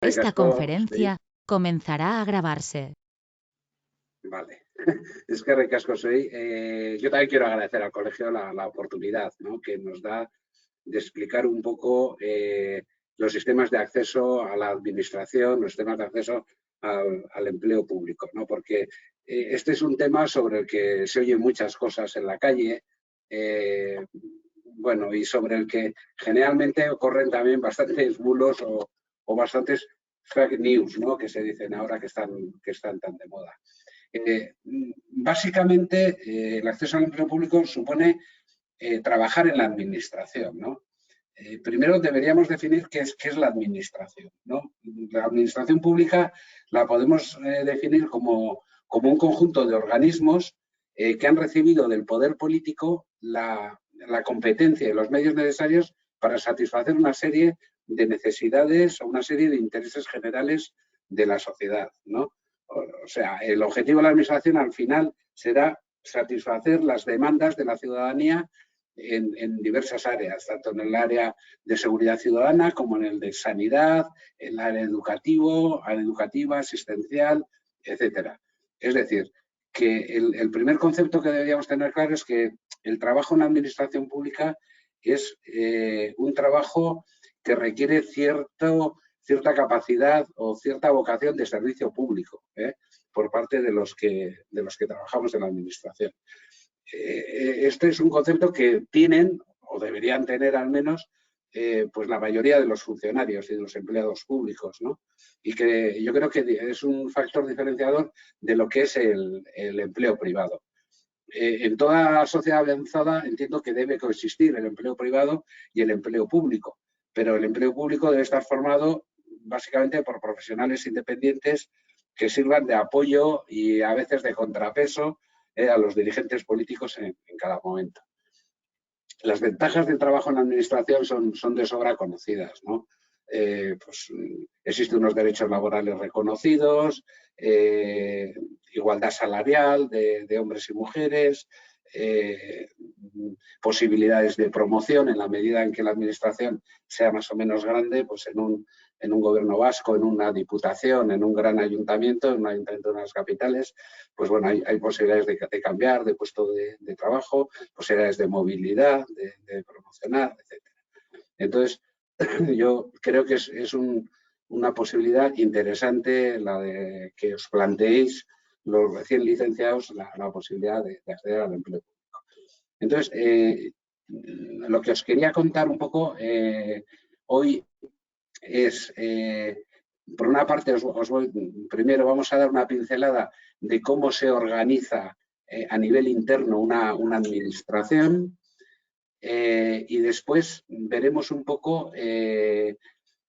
Esta Ricasco, sí, conferencia comenzará a grabarse. vale. Es que ricasco soy. Yo también quiero agradecer al colegio la oportunidad, ¿no?, que nos da de explicar un poco los sistemas de acceso a la administración, los sistemas de acceso al empleo público, ¿no? Porque este es un tema sobre el que se oyen muchas cosas en la calle, bueno, y sobre el que generalmente ocurren también bastantes bulos o bastantes fake news, ¿no?, que se dicen ahora que están tan de moda. Básicamente, el acceso al empleo público supone trabajar en la administración, ¿no? Primero deberíamos definir qué es la administración, ¿no? La administración pública la podemos definir como un conjunto de organismos que han recibido del poder político la competencia y los medios necesarios para satisfacer una serie de necesidades o una serie de intereses generales de la sociedad, ¿no? O sea, el objetivo de la administración al final será satisfacer las demandas de la ciudadanía en diversas áreas, tanto en el área de seguridad ciudadana como en el de sanidad, en el área educativa, asistencial, etcétera. Es decir, que el primer concepto que deberíamos tener claro es que el trabajo en la administración pública es un trabajo que requiere cierta capacidad o cierta vocación de servicio público por parte de los que trabajamos en la administración. Este es un concepto que tienen, o deberían tener al menos, pues la mayoría de los funcionarios y de los empleados públicos, ¿no? Y que yo creo que es un factor diferenciador de lo que es el empleo privado. En toda sociedad avanzada entiendo que debe coexistir el empleo privado y el empleo público, pero el empleo público debe estar formado básicamente por profesionales independientes que sirvan de apoyo y a veces de contrapeso a los dirigentes políticos en cada momento. Las ventajas del trabajo en la administración son de sobra conocidas, ¿no? Pues existen unos derechos laborales reconocidos, igualdad salarial de hombres y mujeres, posibilidades de promoción en la medida en que la administración sea más o menos grande, pues en un gobierno vasco, en una diputación, en un gran ayuntamiento, en un ayuntamiento de unas capitales, pues bueno, hay posibilidades de cambiar de puesto de trabajo, posibilidades de movilidad, de promocionar, etc. Entonces, yo creo que es una posibilidad interesante la de que os planteéis los recién licenciados la posibilidad de acceder al empleo público. Entonces, lo que os quería contar un poco hoy es, por una parte, primero vamos a dar una pincelada de cómo se organiza a nivel interno una administración y después veremos un poco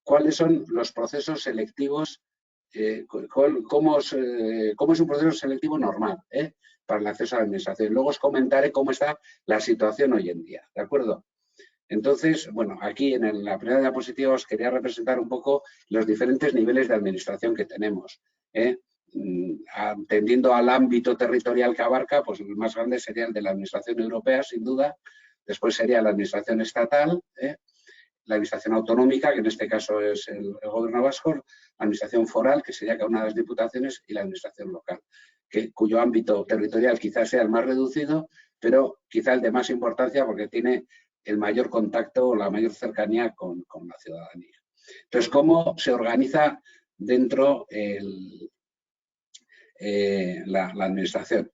cuáles son los procesos selectivos, cómo es un proceso selectivo normal para el acceso a la administración. Luego os comentaré cómo está la situación hoy en día, ¿de acuerdo? Entonces, bueno, aquí en la primera diapositiva os quería representar un poco los diferentes niveles de administración que tenemos. Atendiendo al ámbito territorial que abarca, pues el más grande sería el de la administración europea, sin duda. Después sería la administración estatal, la administración autonómica, que en este caso es el gobierno vasco, la administración foral, que sería cada una de las diputaciones, y la administración local, cuyo ámbito territorial quizás sea el más reducido, pero quizá el de más importancia porque tiene el mayor contacto o la mayor cercanía con la ciudadanía. Entonces, ¿cómo se organiza dentro la administración?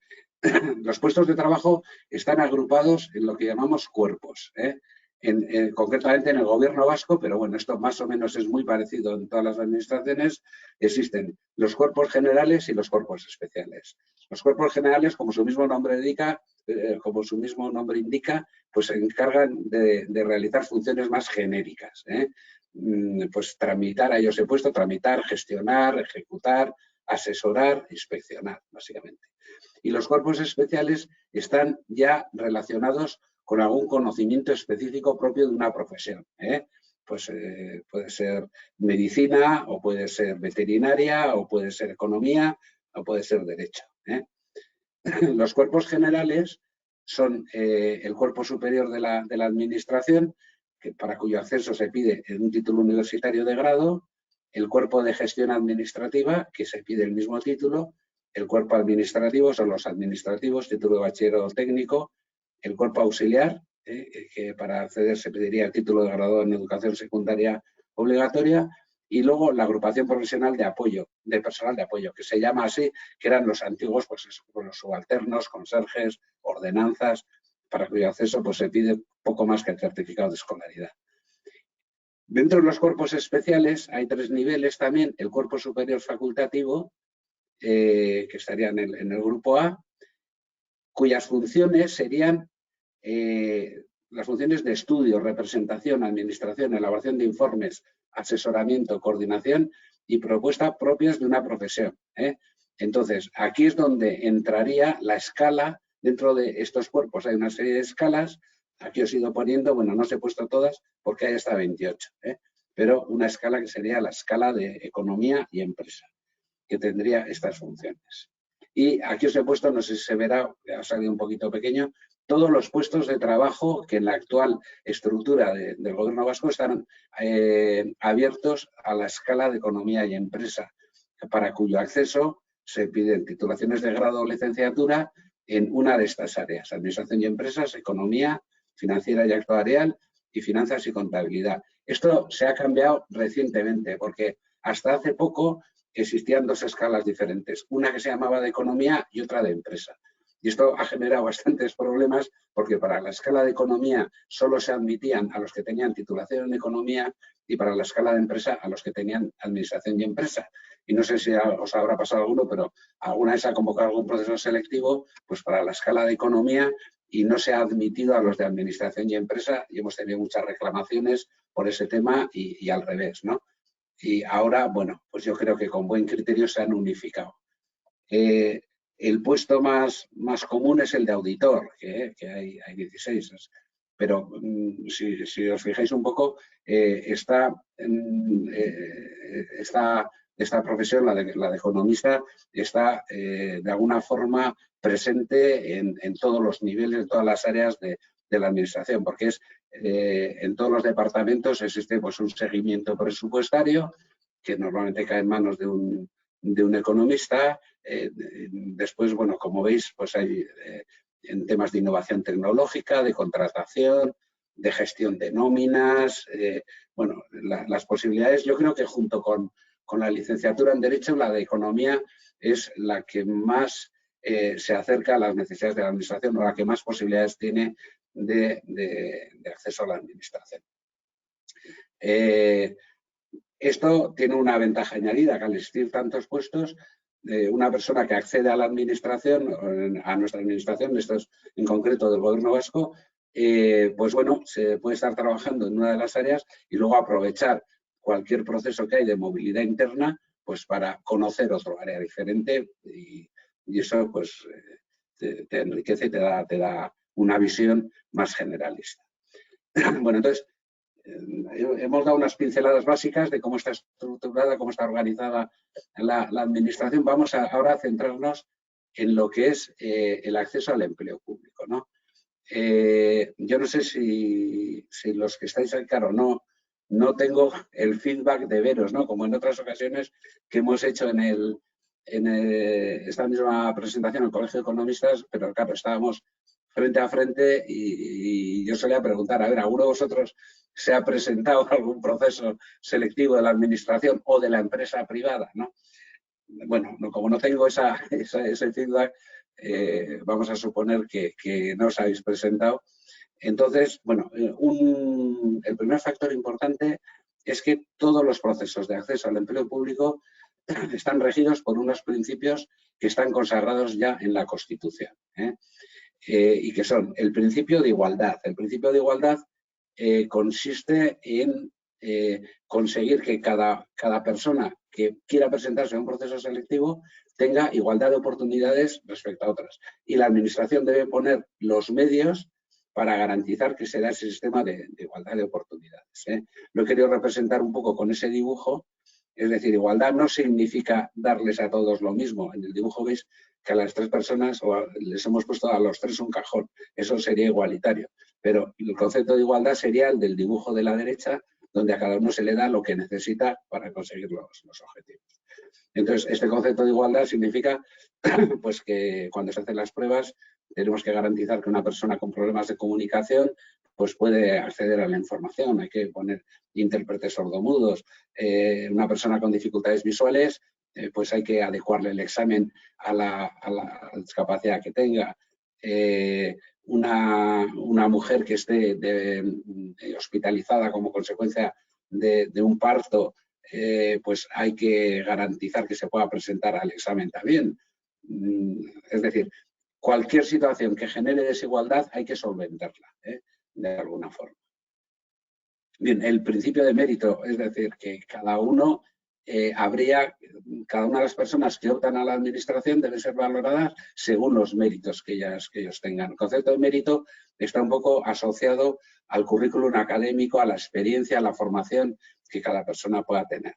Los puestos de trabajo están agrupados en lo que llamamos cuerpos, concretamente en el gobierno vasco, pero bueno, esto más o menos es muy parecido en todas las administraciones. Existen los cuerpos generales y los cuerpos especiales. Los cuerpos generales, como su mismo nombre indica, pues se encargan de realizar funciones más genéricas, pues tramitar, a ellos he puesto tramitar, gestionar, ejecutar, asesorar, inspeccionar, básicamente. Y los cuerpos especiales están ya relacionados con algún conocimiento específico propio de una profesión. Pues puede ser medicina, o puede ser veterinaria, o puede ser economía, o puede ser derecho. Los cuerpos generales son el cuerpo superior de la administración, para cuyo acceso se pide un título universitario de grado, el cuerpo de gestión administrativa, que se pide el mismo título, el cuerpo administrativo son los administrativos, título de bachiller o técnico, el cuerpo auxiliar, que para acceder se pediría el título de graduado en educación secundaria obligatoria, y luego la agrupación profesional de apoyo, de personal de apoyo, que se llama así, que eran los antiguos, pues los subalternos, conserjes, ordenanzas, para cuyo acceso pues, se pide poco más que el certificado de escolaridad. Dentro de los cuerpos especiales hay 3 niveles también, el cuerpo superior facultativo, que estaría en el grupo A, cuyas funciones serían las funciones de estudio, representación, administración, elaboración de informes, asesoramiento, coordinación y propuesta propias de una profesión. Entonces, aquí es donde entraría la escala. Dentro de estos cuerpos hay una serie de escalas. Aquí os he ido poniendo, bueno, no os he puesto todas porque hay hasta 28, pero una escala que sería la escala de economía y empresa, que tendría estas funciones. Y aquí os he puesto, no sé si se verá, ha salido un poquito pequeño, todos los puestos de trabajo que en la actual estructura del Gobierno vasco están abiertos a la escala de economía y empresa, para cuyo acceso se piden titulaciones de grado o licenciatura en una de estas áreas, administración y empresas, economía, financiera y actuarial y finanzas y contabilidad. Esto se ha cambiado recientemente porque hasta hace poco existían 2 escalas diferentes, una que se llamaba de economía y otra de empresa. Y esto ha generado bastantes problemas porque para la escala de economía solo se admitían a los que tenían titulación en economía y para la escala de empresa a los que tenían administración y empresa. Y no sé si os habrá pasado alguno, pero alguna vez ha convocado algún proceso selectivo pues para la escala de economía y no se ha admitido a los de administración y empresa y hemos tenido muchas reclamaciones por ese tema y al revés, ¿no? Y ahora, bueno, pues yo creo que con buen criterio se han unificado. El puesto más común es el de auditor, que hay 16, pero si os fijáis un poco, esta profesión, la de economista, está de alguna forma presente en todos los niveles, en todas las áreas de la administración, porque en todos los departamentos existe pues, un seguimiento presupuestario que normalmente cae en manos de un economista. Después, bueno, como veis, pues hay en temas de innovación tecnológica, de contratación, de gestión de nóminas, bueno, las posibilidades, yo creo que junto con la licenciatura en Derecho, la de Economía es la que más se acerca a las necesidades de la Administración o la que más posibilidades tiene de acceso a la Administración. Esto tiene una ventaja añadida, que al existir tantos puestos, una persona que accede a la Administración, a nuestra Administración, esto es en concreto del Gobierno vasco, pues bueno, se puede estar trabajando en una de las áreas y luego aprovechar cualquier proceso que hay de movilidad interna, pues para conocer otro área diferente y eso pues te enriquece y te da una visión más generalista. Bueno, entonces, hemos dado unas pinceladas básicas de cómo está estructurada, cómo está organizada la Administración. Vamos ahora a centrarnos en lo que es el acceso al empleo público, ¿no? Yo no sé si los que estáis ahí, claro, no tengo el feedback de veros, ¿no? Como en otras ocasiones que hemos hecho en esta misma presentación en el Colegio de Economistas, pero claro, estábamos frente a frente y yo solía preguntar, a ver, ¿alguno de vosotros se ha presentado algún proceso selectivo de la Administración o de la empresa privada, ¿no? Bueno, como no tengo ese feedback, vamos a suponer que no os habéis presentado. Entonces, bueno, el primer factor importante es que todos los procesos de acceso al empleo público están regidos por unos principios que están consagrados ya en la Constitución, y que son el principio de igualdad. El principio de igualdad consiste en conseguir que cada persona que quiera presentarse a un proceso selectivo tenga igualdad de oportunidades respecto a otras. Y la Administración debe poner los medios para garantizar que se da ese sistema de igualdad de oportunidades. Lo he querido representar un poco con ese dibujo. Es decir, igualdad no significa darles a todos lo mismo. En el dibujo veis que a las 3 personas les hemos puesto a los 3 un cajón. Eso sería igualitario. Pero el concepto de igualdad sería el del dibujo de la derecha, donde a cada uno se le da lo que necesita para conseguir los objetivos. Entonces, este concepto de igualdad significa pues, que cuando se hacen las pruebas tenemos que garantizar que una persona con problemas de comunicación pues puede acceder a la información. Hay que poner intérpretes sordomudos. Una persona con dificultades visuales, pues hay que adecuarle el examen a la discapacidad que tenga. Una mujer que esté hospitalizada como consecuencia de un parto, pues hay que garantizar que se pueda presentar al examen también. Es decir, cualquier situación que genere desigualdad hay que solventarla, de alguna forma. Bien, el principio de mérito, es decir, que cada una de las personas que optan a la administración deben ser valoradas según los méritos que ellos tengan. El concepto de mérito está un poco asociado al currículum académico, a la experiencia, a la formación que cada persona pueda tener.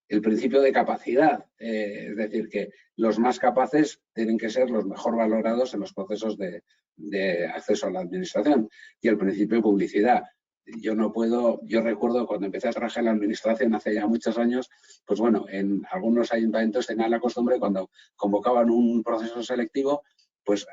El principio de capacidad, es decir, que los más capaces tienen que ser los mejor valorados en los procesos de acceso a la administración. Y el principio de publicidad. Yo recuerdo cuando empecé a trabajar en la administración hace ya muchos años, pues bueno, en algunos ayuntamientos tenían la costumbre cuando convocaban un proceso selectivo, pues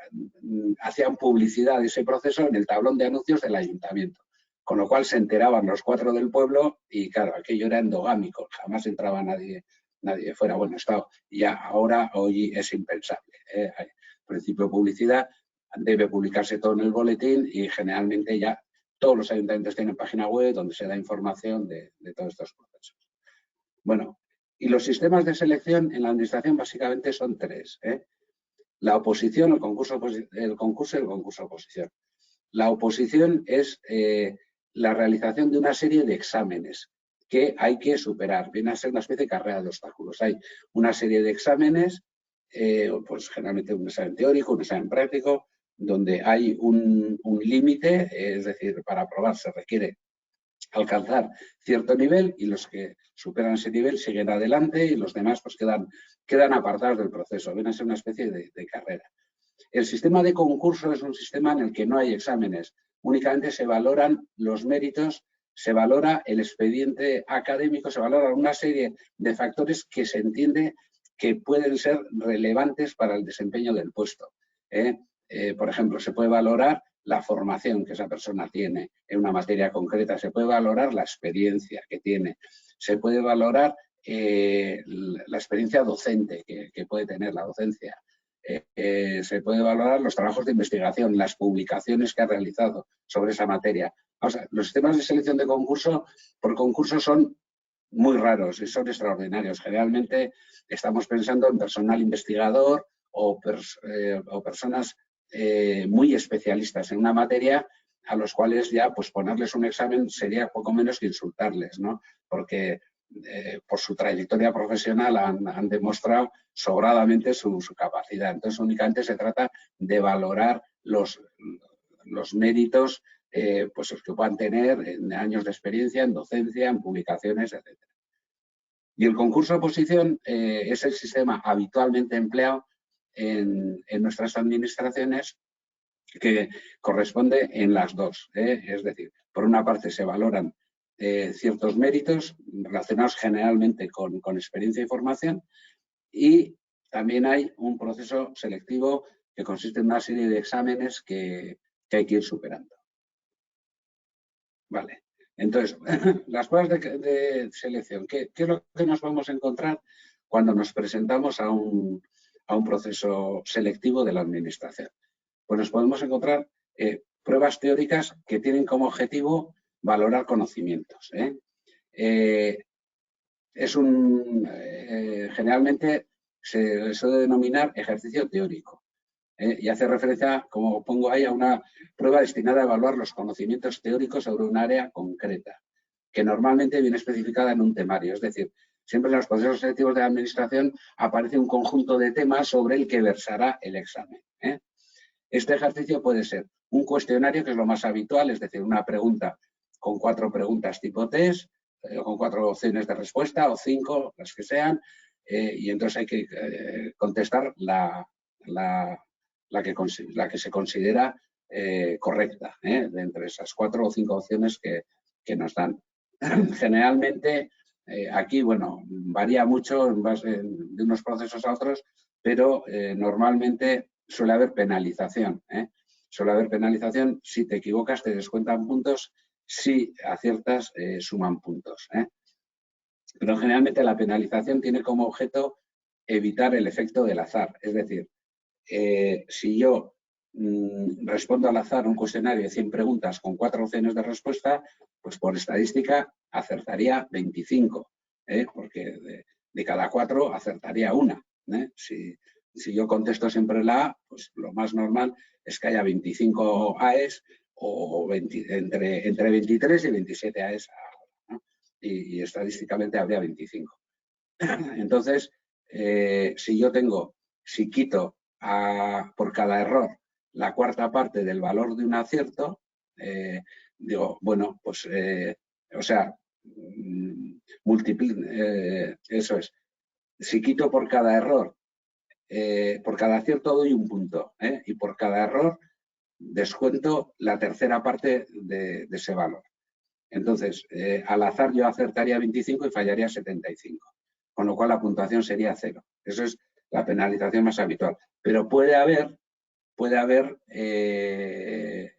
hacían publicidad de ese proceso en el tablón de anuncios del ayuntamiento. Con lo cual se enteraban los 4 del pueblo y claro, aquello era endogámico, jamás entraba nadie de fuera. Bueno, esto ya hoy es impensable. El principio de publicidad debe publicarse todo en el boletín y generalmente ya todos los ayuntamientos tienen página web donde se da información de todos estos procesos. Bueno, y los sistemas de selección en la administración básicamente son 3. La oposición, el concurso y el concurso oposición. La oposición es la realización de una serie de exámenes que hay que superar. Viene a ser una especie de carrera de obstáculos. Hay una serie de exámenes, pues generalmente un examen teórico, un examen práctico, donde hay un límite, es decir, para aprobar se requiere alcanzar cierto nivel y los que superan ese nivel siguen adelante y los demás pues quedan apartados del proceso. Viene a ser una especie de carrera. El sistema de concurso es un sistema en el que no hay exámenes, únicamente se valoran los méritos, se valora el expediente académico, se valora una serie de factores que se entiende que pueden ser relevantes para el desempeño del puesto. Por ejemplo, se puede valorar la formación que esa persona tiene en una materia concreta, se puede valorar la experiencia que tiene, se puede valorar la experiencia docente que puede tener la docencia. Se puede valorar los trabajos de investigación, las publicaciones que ha realizado sobre esa materia. O sea, los sistemas de selección de concurso por concurso son muy raros y son extraordinarios. Generalmente estamos pensando en personal investigador o personas muy especialistas en una materia a los cuales ya pues ponerles un examen sería poco menos que insultarles, ¿no? Porque por su trayectoria profesional han demostrado sobradamente su capacidad. Entonces, únicamente se trata de valorar los méritos pues los que puedan tener en años de experiencia, en docencia, en publicaciones, etc. Y el concurso de oposición es el sistema habitualmente empleado en nuestras administraciones que corresponde en las dos. Es decir, por una parte se valoran ciertos méritos relacionados generalmente con experiencia y formación y también hay un proceso selectivo que consiste en una serie de exámenes que hay que ir superando. Vale. Entonces, las pruebas de selección, ¿qué es lo que nos vamos a encontrar cuando nos presentamos a un proceso selectivo de la administración? Pues nos podemos encontrar pruebas teóricas que tienen como objetivo valorar conocimientos. Generalmente se suele denominar ejercicio teórico. Y hace referencia, como pongo ahí, a una prueba destinada a evaluar los conocimientos teóricos sobre un área concreta, que normalmente viene especificada en un temario. Es decir, siempre en los procesos selectivos de la administración aparece un conjunto de temas sobre el que versará el examen. Este ejercicio puede ser un cuestionario, que es lo más habitual, es decir, una pregunta con 4 preguntas tipo test, con 4 opciones de respuesta o 5, las que sean, y entonces hay que contestar la que se considera correcta, de entre esas 4 o 5 opciones que nos dan. Generalmente, aquí, bueno, varía mucho en base de unos procesos a otros, pero normalmente suele haber penalización. Suele haber penalización, si te equivocas te descuentan puntos, si aciertas suman puntos. Pero generalmente la penalización tiene como objeto evitar el efecto del azar. Es decir, si yo respondo al azar un cuestionario de 100 preguntas con 4 opciones de respuesta, pues por estadística acertaría 25, porque de cada 4 acertaría una. Si yo contesto siempre la A, pues lo más normal es que haya 25 AES o entre 23 y 27 AES, ¿no? Y estadísticamente habría 25. Entonces, si quito por cada error la cuarta parte del valor de un acierto, digo, bueno, pues, o sea, eso es. Si quito por cada error, por cada acierto doy un punto, y por cada error descuento la tercera parte de ese valor. Entonces, al azar yo acertaría 25 y fallaría 75, con lo cual la puntuación sería 0. Eso es la penalización más habitual. Pero puede haber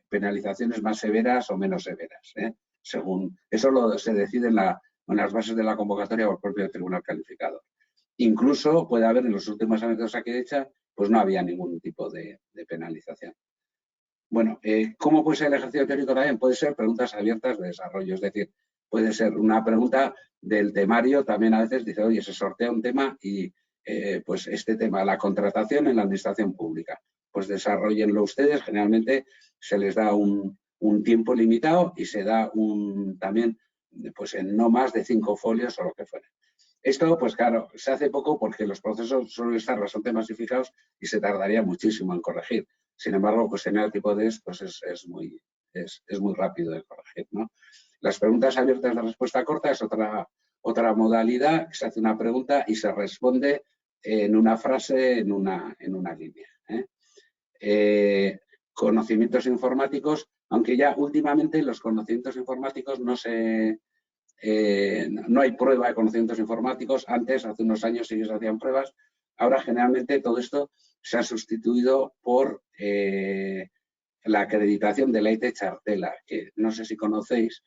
penalizaciones más severas o menos severas, según eso se decide en las bases de la convocatoria o el propio tribunal calificador. Incluso puede haber, en los últimos años de Osakidetza, pues no había ningún tipo de penalización. Bueno, ¿cómo puede ser el ejercicio teórico también? Puede ser preguntas abiertas de desarrollo, es decir, puede ser una pregunta del temario, también a veces dice, oye, se sortea un tema y pues este tema, la contratación en la administración pública, pues desarrollenlo ustedes, generalmente se les da un tiempo limitado y se da también pues en no más de 5 folios o lo que fuera. Esto, pues claro, se hace poco porque los procesos suelen estar bastante masificados y se tardaría muchísimo en corregir. Sin embargo, pues en el tipo de pues es muy rápido de corregir, ¿no? Las preguntas abiertas de respuesta corta es otra modalidad, que se hace una pregunta y se responde en una frase, en una línea. Conocimientos informáticos, aunque ya últimamente los conocimientos informáticos no hay prueba de conocimientos informáticos. Antes, hace unos años, sí que se hacían pruebas. Ahora, generalmente, todo esto se ha sustituido por la acreditación de la IT Chartela, que no sé si conocéis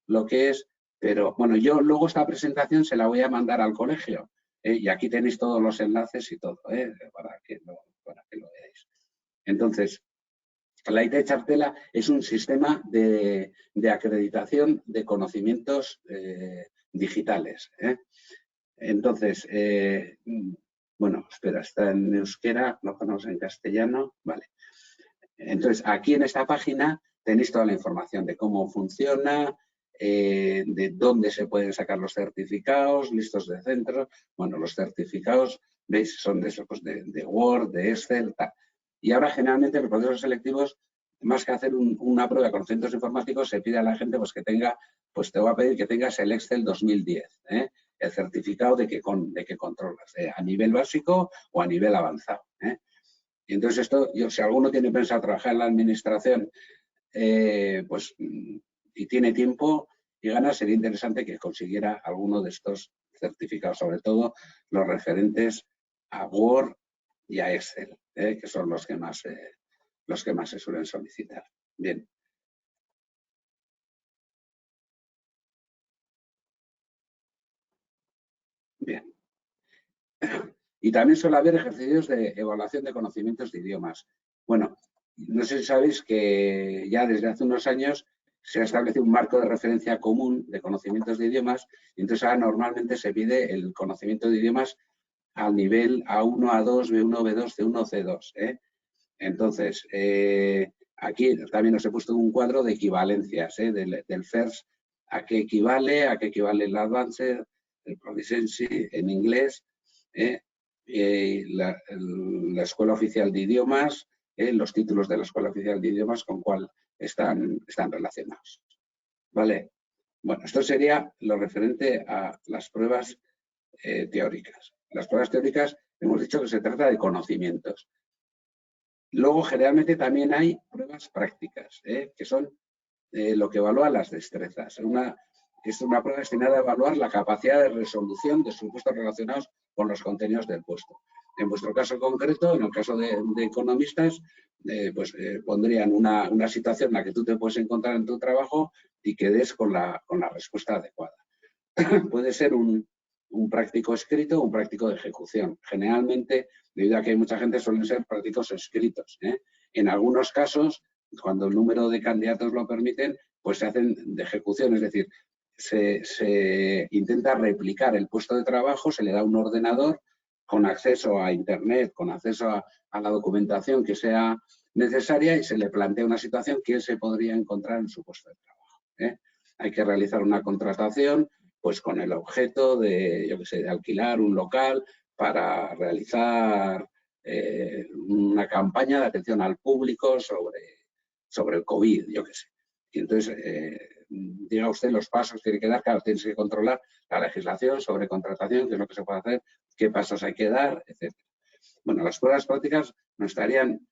lo que es, pero bueno, yo luego esta presentación se la voy a mandar al colegio, y aquí tenéis todos los enlaces y todo, para que lo veáis. Entonces, la IT Chartela es un sistema de acreditación de conocimientos digitales. Entonces, bueno, espera, está en euskera, lo ponemos en castellano, vale. Entonces, aquí en esta página tenéis toda la información de cómo funciona, de dónde se pueden sacar los certificados, listos de centros. Bueno, los certificados, veis, son de Word, de Excel, tal. Y ahora, generalmente, los procesos selectivos, más que hacer una prueba de conocimientos informáticos, se pide a la gente pues que tenga, pues te voy a pedir que tengas el Excel 2010, el certificado de que controlas, a nivel básico o a nivel avanzado. Y entonces esto, si alguno tiene pensado trabajar en la administración, pues, y tiene tiempo y ganas, sería interesante que consiguiera alguno de estos certificados, sobre todo los referentes a Word y a Excel, que son los que más se suelen solicitar. Bien. Bien. Y también suele haber ejercicios de evaluación de conocimientos de idiomas. Bueno, no sé si sabéis que ya desde hace unos años se ha establecido un marco de referencia común de conocimientos de idiomas, y entonces ahora normalmente se pide el conocimiento de idiomas al nivel A1, A2, B1, B2, C1, C2. Entonces, aquí también os he puesto un cuadro de equivalencias, del FIRST, a qué equivale el Advanced, el Proficiency en inglés, la Escuela Oficial de Idiomas, los títulos de la Escuela Oficial de Idiomas con cuál están relacionados. ¿Vale? Bueno, esto sería lo referente a las pruebas teóricas. Las pruebas teóricas hemos dicho que se trata de conocimientos. Luego, generalmente también hay pruebas prácticas, que son lo que evalúa las destrezas. Es una prueba destinada a evaluar la capacidad de resolución de supuestos relacionados con los contenidos del puesto. En vuestro caso concreto, en el caso de economistas, pondrían una situación en la que tú te puedes encontrar en tu trabajo y que des con la respuesta adecuada. Puede ser un práctico escrito o un práctico de ejecución. Generalmente, debido a que hay mucha gente, suelen ser prácticos escritos. En algunos casos, cuando el número de candidatos lo permiten, pues se hacen de ejecución, es decir, se intenta replicar el puesto de trabajo, se le da un ordenador con acceso a Internet, con acceso a la documentación que sea necesaria y se le plantea una situación que él se podría encontrar en su puesto de trabajo. Hay que realizar una contratación pues con el objeto de, yo qué sé, de alquilar un local para realizar una campaña de atención al público sobre el COVID, yo qué sé. Y entonces, diga usted los pasos que tiene que dar, claro, tienes que controlar la legislación sobre contratación, qué es lo que se puede hacer, qué pasos hay que dar, etc. Bueno, las pruebas prácticas nos estarían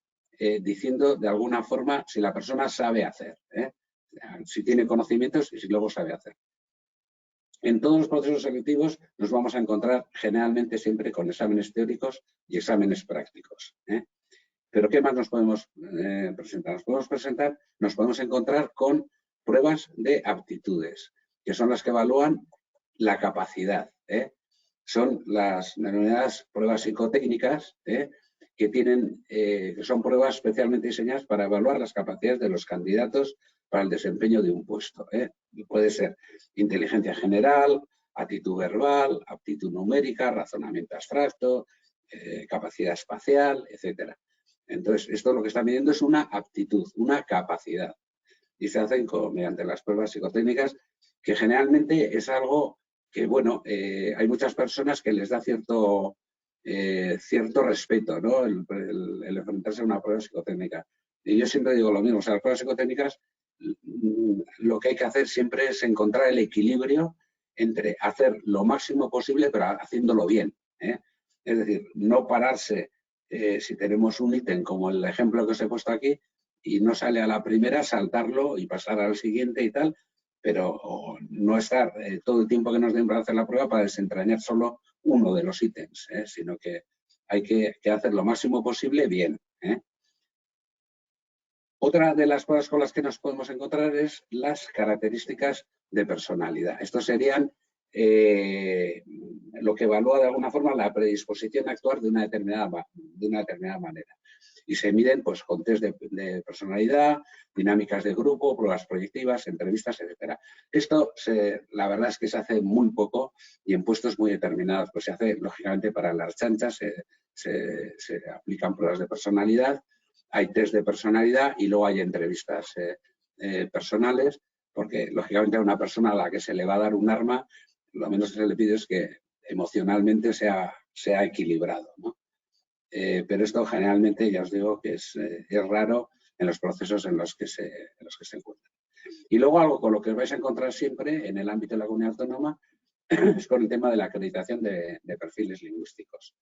diciendo de alguna forma si la persona sabe hacer, si tiene conocimientos y si luego sabe hacer. En todos los procesos selectivos nos vamos a encontrar generalmente siempre con exámenes teóricos y exámenes prácticos. Pero ¿qué más nos podemos presentar? Nos podemos encontrar con pruebas de aptitudes, que son las que evalúan la capacidad. Son las denominadas pruebas psicotécnicas, que son pruebas especialmente diseñadas para evaluar las capacidades de los candidatos para el desempeño de un puesto. Puede ser inteligencia general, actitud verbal, aptitud numérica, razonamiento abstracto, capacidad espacial, etc. Entonces, esto lo que está midiendo es una aptitud, una capacidad. Y se hacen mediante las pruebas psicotécnicas, que generalmente es algo que, bueno, hay muchas personas que les da cierto respeto, ¿no? El enfrentarse a una prueba psicotécnica. Y yo siempre digo lo mismo, o sea, las pruebas psicotécnicas, lo que hay que hacer siempre es encontrar el equilibrio entre hacer lo máximo posible, pero haciéndolo bien. Es decir, no pararse, si tenemos un ítem como el ejemplo que os he puesto aquí, y no sale a la primera, saltarlo y pasar al siguiente y tal, pero no estar todo el tiempo que nos den para hacer la prueba para desentrañar solo uno de los ítems, sino que hay que hacer lo máximo posible bien. Otra de las cosas con las que nos podemos encontrar es las características de personalidad. Estos serían lo que evalúa de alguna forma la predisposición a actuar de una determinada manera. Y se miden pues, con test de personalidad, dinámicas de grupo, pruebas proyectivas, entrevistas, etc. Esto, la verdad es que se hace muy poco y en puestos muy determinados. Pues se hace, lógicamente, para las chanchas, se aplican pruebas de personalidad, hay test de personalidad y luego hay entrevistas personales, porque, lógicamente, a una persona a la que se le va a dar un arma, lo menos que se le pide es que emocionalmente sea equilibrado, ¿no? Pero esto generalmente, ya os digo, que es raro en los procesos en los que se encuentran. Y luego algo con lo que os vais a encontrar siempre en el ámbito de la comunidad autónoma es con el tema de la acreditación de perfiles lingüísticos.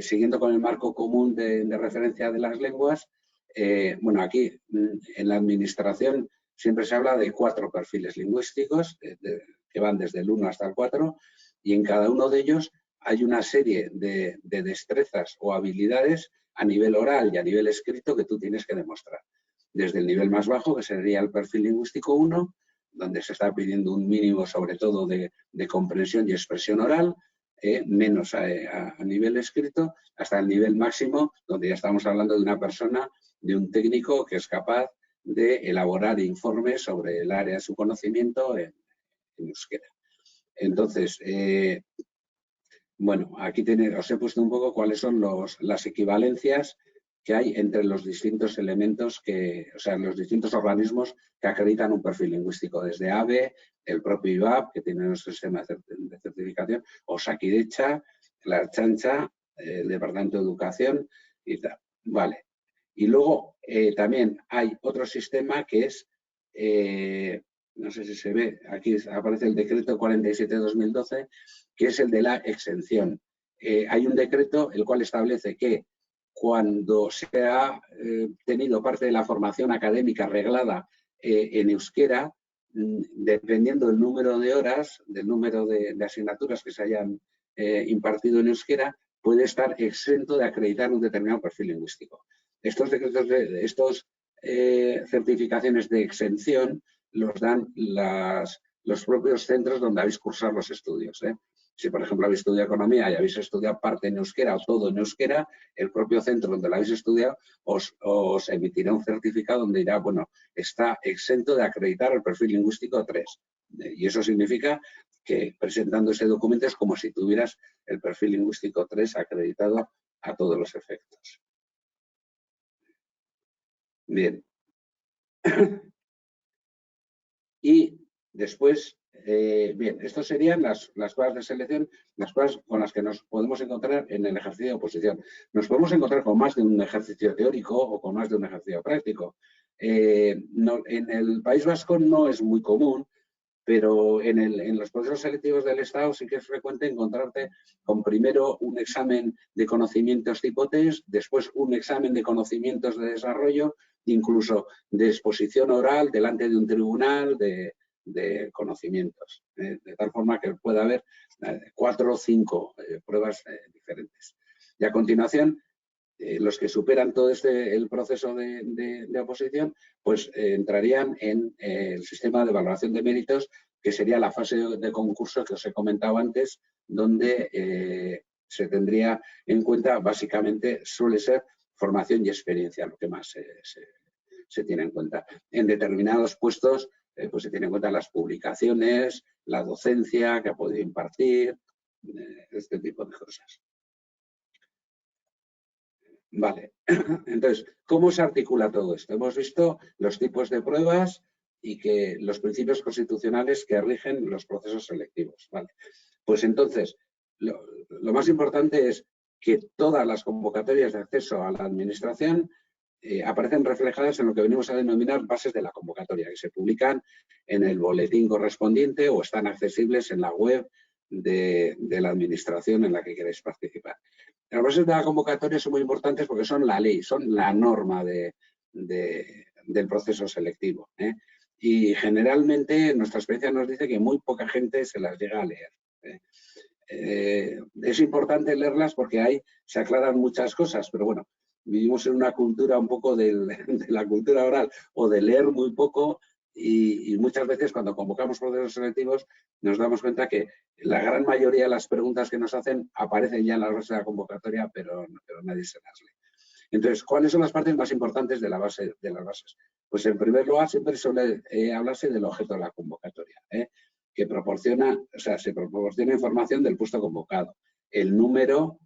Siguiendo con el marco común de referencia de las lenguas, bueno, aquí en la administración siempre se habla de 4 perfiles lingüísticos que van desde el 1 hasta el 4 y en cada uno de ellos hay una serie de destrezas o habilidades a nivel oral y a nivel escrito que tú tienes que demostrar. Desde el nivel más bajo, que sería el perfil lingüístico 1, donde se está pidiendo un mínimo sobre todo de comprensión y expresión oral, menos a nivel escrito, hasta el nivel máximo, donde ya estamos hablando de una persona, de un técnico que es capaz de elaborar informes sobre el área de su conocimiento en euskera. Entonces, bueno, aquí os he puesto un poco cuáles son las equivalencias que hay entre los distintos elementos o sea, los distintos organismos que acreditan un perfil lingüístico, desde ABE, el propio IVAP, que tiene nuestro sistema de certificación, Osakidetza, la Ertzaintza, el Departamento de Educación y tal. Vale. Y luego también hay otro sistema que es, no sé si se ve, aquí aparece el decreto 47/2012, que es el de la exención. Hay un decreto el cual establece que cuando se ha tenido parte de la formación académica reglada en euskera, dependiendo del número de horas, del número de asignaturas que se hayan impartido en euskera, puede estar exento de acreditar un determinado perfil lingüístico. Estos certificaciones de exención los dan los propios centros donde habéis cursado los estudios. Si, por ejemplo, habéis estudiado economía y habéis estudiado parte en euskera o todo en euskera, el propio centro donde lo habéis estudiado os emitirá un certificado donde dirá, bueno, está exento de acreditar el perfil lingüístico 3. Y eso significa que presentando ese documento es como si tuvieras el perfil lingüístico 3 acreditado a todos los efectos. Bien. Y después, bien, estas serían las pruebas de selección, las pruebas con las que nos podemos encontrar en el ejercicio de oposición. Nos podemos encontrar con más de un ejercicio teórico o con más de un ejercicio práctico. En el País Vasco no es muy común, pero en los procesos selectivos del Estado sí que es frecuente encontrarte con primero un examen de conocimientos tipo test, después un examen de conocimientos de desarrollo, incluso de exposición oral delante de un tribunal de conocimientos, de tal forma que pueda haber 4 o 5 pruebas diferentes. Y a continuación, los que superan todo el proceso de oposición, pues entrarían en el sistema de valoración de méritos, que sería la fase de concurso que os he comentado antes, donde se tendría en cuenta, básicamente, suele ser formación y experiencia, lo que más se tiene en cuenta. En determinados puestos, pues se tiene en cuenta las publicaciones, la docencia que ha podido impartir, este tipo de cosas. Vale, entonces, ¿cómo se articula todo esto? Hemos visto los tipos de pruebas y que los principios constitucionales que rigen los procesos selectivos. Vale. Pues entonces, lo más importante es que todas las convocatorias de acceso a la administración aparecen reflejadas en lo que venimos a denominar bases de la convocatoria, que se publican en el boletín correspondiente o están accesibles en la web de la administración en la que queréis participar. Las bases de la convocatoria son muy importantes porque son la ley, son la norma del proceso selectivo. Y generalmente nuestra experiencia nos dice que muy poca gente se las llega a leer. Es importante leerlas porque ahí se aclaran muchas cosas, pero bueno, vivimos en una cultura un poco de la cultura oral o de leer muy poco y muchas veces cuando convocamos procesos selectivos nos damos cuenta que la gran mayoría de las preguntas que nos hacen aparecen ya en la base de la convocatoria, pero nadie se las lee. Entonces, ¿cuáles son las partes más importantes de las bases? Pues en primer lugar siempre suele hablarse del objeto de la convocatoria, que proporciona, o sea, se proporciona información del puesto convocado, el número,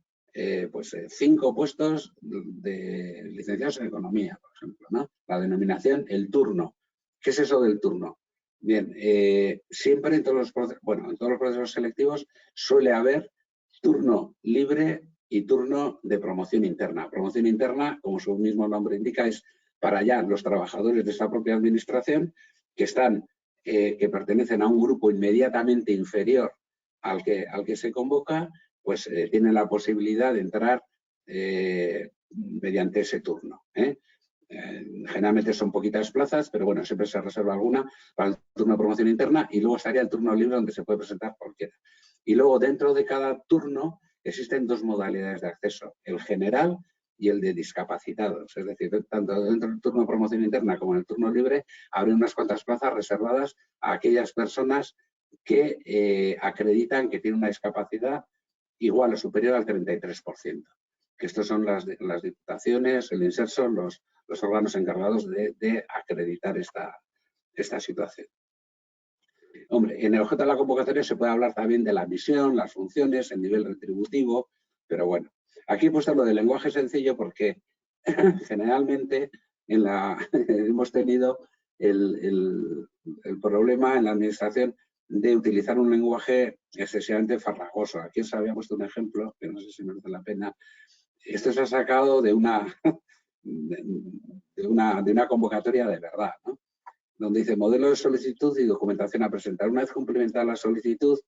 pues 5 puestos de licenciados en economía, por ejemplo, ¿no? La denominación, el turno. ¿Qué es eso del turno? Bien, siempre en todos los procesos selectivos suele haber turno libre y turno de promoción interna. Promoción interna, como su mismo nombre indica, es para ya los trabajadores de esta propia administración que pertenecen a un grupo inmediatamente inferior al que se convoca, pues tienen la posibilidad de entrar mediante ese turno. Generalmente son poquitas plazas, pero bueno, siempre se reserva alguna para el turno de promoción interna y luego estaría el turno libre donde se puede presentar cualquiera. Y luego dentro de cada turno existen 2 modalidades de acceso, el general y el de discapacitados. Es decir, tanto dentro del turno de promoción interna como en el turno libre habrá unas cuantas plazas reservadas a aquellas personas que acreditan que tienen una discapacidad igual o superior al 33%. Que estos son las diputaciones, el INSER son los órganos encargados de acreditar esta situación. Hombre, en el objeto de la convocatoria se puede hablar también de la misión, las funciones, el nivel retributivo, pero bueno, aquí he puesto lo del lenguaje sencillo porque generalmente hemos tenido el problema en la administración de utilizar un lenguaje excesivamente farragoso. Aquí os había puesto un ejemplo, que no sé si merece la pena. Esto se ha sacado de una convocatoria de verdad, ¿no? Donde dice modelo de solicitud y documentación a presentar. Una vez cumplimentada la solicitud,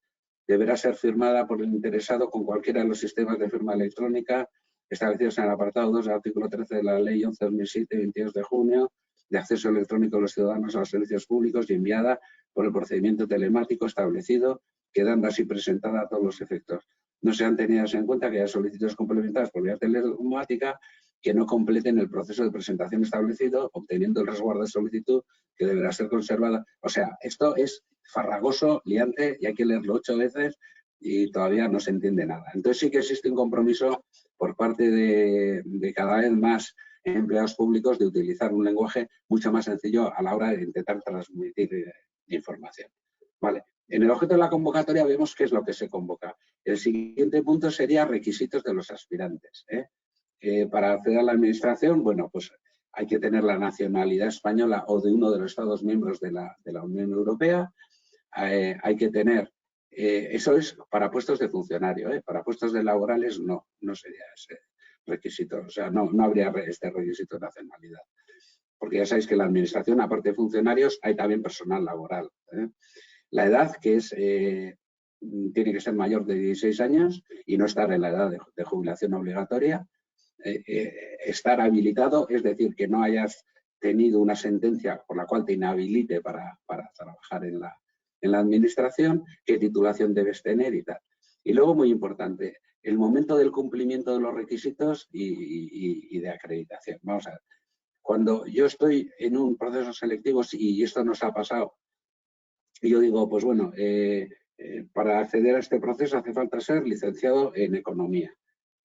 deberá ser firmada por el interesado con cualquiera de los sistemas de firma electrónica establecidos en el apartado 2 del artículo 13 de la Ley 11/2007, 22 de junio, de acceso electrónico de los ciudadanos a los servicios públicos y enviada por el procedimiento telemático establecido, quedando así presentada a todos los efectos. No se han tenido en cuenta que hay solicitudes complementadas por vía telemática que no completen el proceso de presentación establecido, obteniendo el resguardo de solicitud que deberá ser conservada. O sea, esto es farragoso, liante, y hay que leerlo 8 veces y todavía no se entiende nada. Entonces sí que existe un compromiso por parte de cada vez más empleados públicos de utilizar un lenguaje mucho más sencillo a la hora de intentar transmitir información. Vale. En el objeto de la convocatoria vemos qué es lo que se convoca. El siguiente punto sería requisitos de los aspirantes. Para acceder a la administración, bueno, pues hay que tener la nacionalidad española o de uno de los Estados miembros de la Unión Europea. Hay que tener, eso es para puestos de funcionario, para puestos de laborales no sería ese requisito, o sea, no habría este requisito de nacionalidad. Porque ya sabéis que en la administración, aparte de funcionarios, hay también personal laboral. La edad, que es, tiene que ser mayor de 16 años y no estar en la edad de jubilación obligatoria. Estar habilitado, es decir, que no hayas tenido una sentencia por la cual te inhabilite para trabajar en la administración, qué titulación debes tener y tal. Y luego, muy importante, el momento del cumplimiento de los requisitos y de acreditación. Vamos a ver, cuando yo estoy en un proceso selectivo y esto nos ha pasado, y yo digo, pues bueno, para acceder a este proceso hace falta ser licenciado en economía.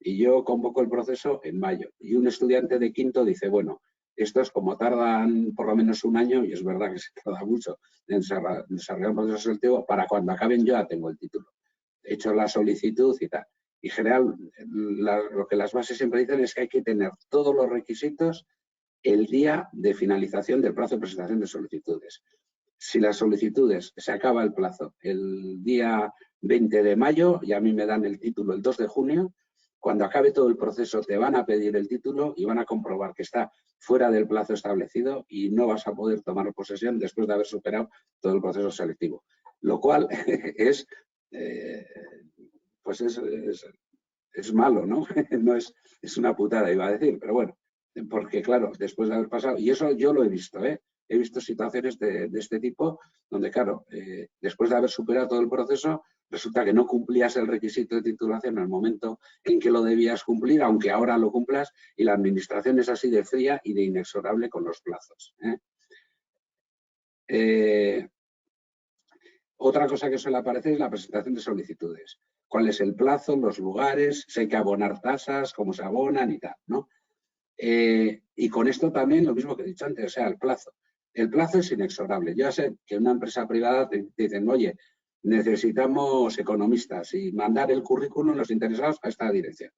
Y yo convoco el proceso en mayo. Y un estudiante de quinto dice, bueno, esto es como tardan por lo menos un año, y es verdad que se tarda mucho en desarrollar un proceso selectivo, para cuando acaben yo ya tengo el título. He hecho la solicitud y tal. Y en general, lo que las bases siempre dicen es que hay que tener todos los requisitos el día de finalización del plazo de presentación de solicitudes. Si las solicitudes se acaba el plazo el día 20 de mayo y a mí me dan el título el 2 de junio, cuando acabe todo el proceso te van a pedir el título y van a comprobar que está fuera del plazo establecido y no vas a poder tomar posesión después de haber superado todo el proceso selectivo. Lo cual es, pues es malo, ¿no? No es una putada, iba a decir, pero bueno, porque claro, después de haber pasado, y eso yo lo he visto, he visto situaciones de este tipo donde, claro, después de haber superado todo el proceso, resulta que no cumplías el requisito de titulación en el momento en que lo debías cumplir, aunque ahora lo cumplas, y la administración es así de fría y de inexorable con los plazos. Otra cosa que suele aparecer es la presentación de solicitudes. ¿Cuál es el plazo, los lugares? Si hay que abonar tasas, cómo se abonan y tal, ¿no? Y con esto también lo mismo que he dicho antes, o sea, el plazo. El plazo es inexorable. Yo ya sé que una empresa privada te dicen, oye, necesitamos economistas y mandar el currículum los interesados a esta dirección.